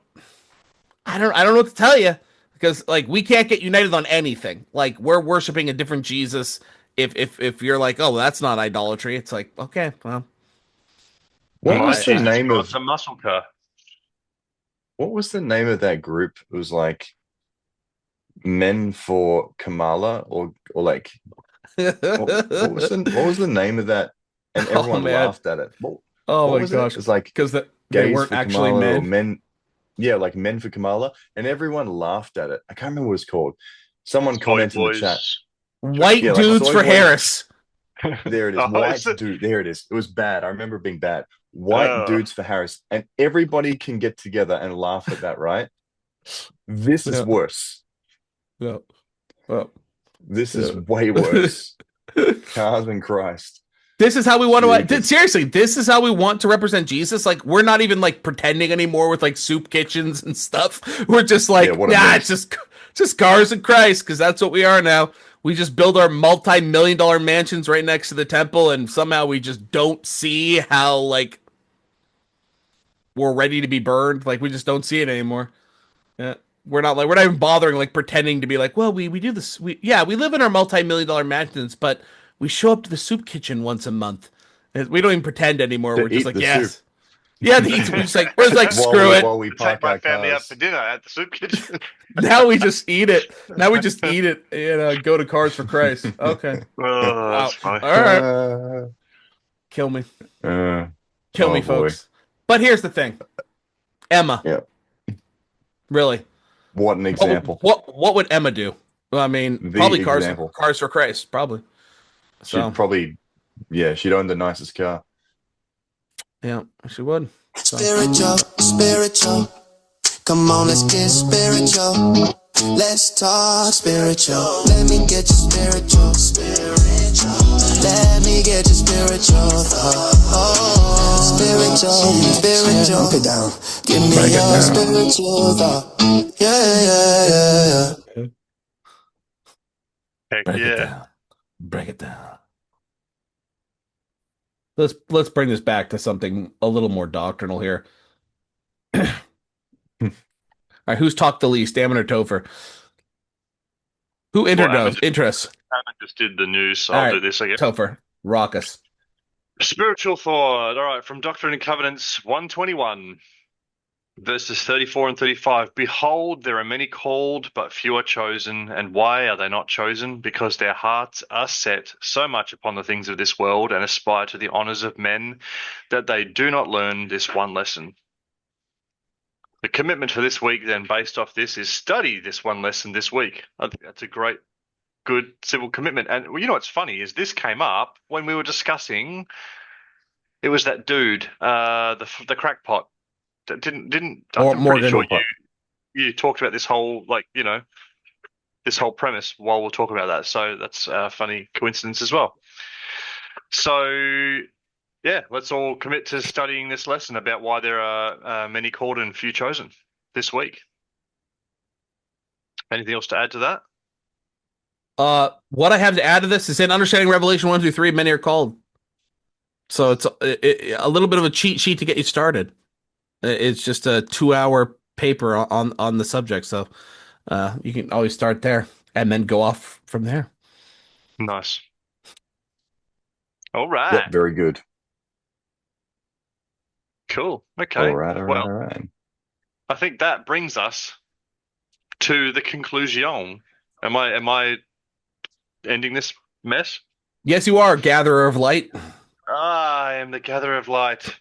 know what to tell you, because like we can't get united on anything. Like, we're worshiping a different Jesus. If you're like, oh, that's not idolatry, it's like, okay, well. What My was the Jesus name drives of a muscle car? what was the name of that group? It was like Men for Kamala, or like what was the name of that? And Oh, everyone man. laughed at it. Oh What my was gosh. it? It's like Because they gays weren't for actually Kamala or men. men. Yeah, like Men for Kamala, and everyone laughed at it. I can't remember what it's called. Someone Soy commented in the boys. chat. White Yeah, like dudes soy for boys. Harris. There it is. Oh, White is it? dude. There it is. It was bad. I remember it being bad. White Oh. dudes for Harris, and everybody can get together and laugh at that, right? This is Yeah. worse. Yeah. Well, This is Yeah. way worse. Carson Christ. this is how we want to. Jesus. Seriously, this is how we want to represent Jesus. Like, we're not even like pretending anymore with like soup kitchens and stuff. We're just like, Yeah, what a nah, mess. it's just cars and Christ, because that's what we are now. We just build our multi-million-dollar mansions right next to the temple, and somehow we just don't see how like we're ready to be burned. Like, we just don't see it anymore. Yeah. We're not even bothering like pretending to be like, well, we do this. We live in our multi-million-dollar mansions, but we show up to the soup kitchen once a month. And we don't even pretend anymore. To We're just eat like, the yes. soup. Yeah, we're just like, screw it. While we To park take my our family out cars. for dinner at the soup kitchen. Now we just eat it. Now we just eat it and go to Cars for Christ. Okay. Oh, that's funny. All right. Kill me. Kill Oh, me, boy. folks. But here's the thing. Emma. Yeah. Really. What an example. What would Emma do? Well, I mean, The probably example. Cars for Christ, probably. So, She'd probably, she'd own the nicest car. yeah, she would. Spiritual. Come on, let's get spiritual. Let's talk spiritual. Let me get you spiritual. Let me get you spiritual. Spiritual. Put it down. Give me your spiritual thought. Yeah. Heck Break it yeah. down. Break it down. Let's bring this back to something a little more doctrinal here. All right, who's talked the least, Damon or Topher? Who interests? I just did the news, so All I'll right. do this again. Topher, rock us. Spiritual thought. All right, from Doctrine and Covenants 121, verses 34 and 35. Behold, there are many called, but few are chosen. And why are they not chosen? Because their hearts are set so much upon the things of this world and aspire to the honors of men that they do not learn this one lesson. The commitment for this week, then, based off this, is study this one lesson this week. I think that's a great, good civil commitment. And you know what's funny is this came up when we were discussing. It was that dude, the crackpot. That didn't. I'm pretty sure you talked about this whole this whole premise while we're talking about that. So that's a funny coincidence as well. So. Yeah, let's all commit to studying this lesson about why there are many called and few chosen this week. Anything else to add to that? What I have to add to this is in understanding Revelation 1 through 3, many are called. So it's a little bit of a cheat sheet to get you started. It's just a 2-hour paper on the subject, so you can always start there and then go off from there. Nice. All right. Yep, very good. Cool. Okay. All right. I think that brings us to the conclusion. Am I ending this mess? Yes, you are, gatherer of light. I am the gatherer of light.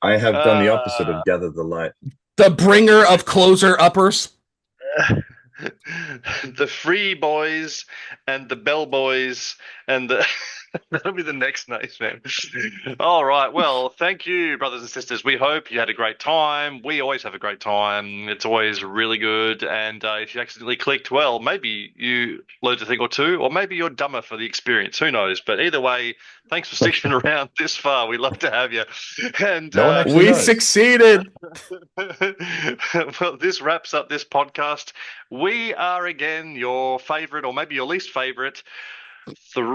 I have done the opposite of gather the light. The bringer of closer uppers. The free boys and the bell boys and the that'll be the next name, man. All right. Well, thank you, brothers and sisters. We hope you had a great time. We always have a great time. It's always really good. And if you accidentally clicked, well, maybe you learned a thing or two, or maybe you're dumber for the experience. Who knows? But either way, thanks for sticking around this far. We love to have you. And No one actually We knows. succeeded. well, this wraps up this podcast. We are again your favorite, or maybe your least favorite, three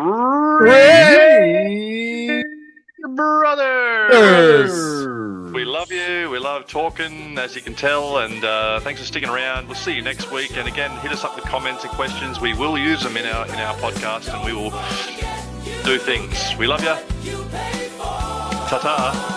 brothers. We love you. We love talking, as you can tell. And thanks for sticking around. We'll see you next week. And again, hit us up with comments and questions. We will use them in our podcast, and we will do things. We love you. Ta-ta.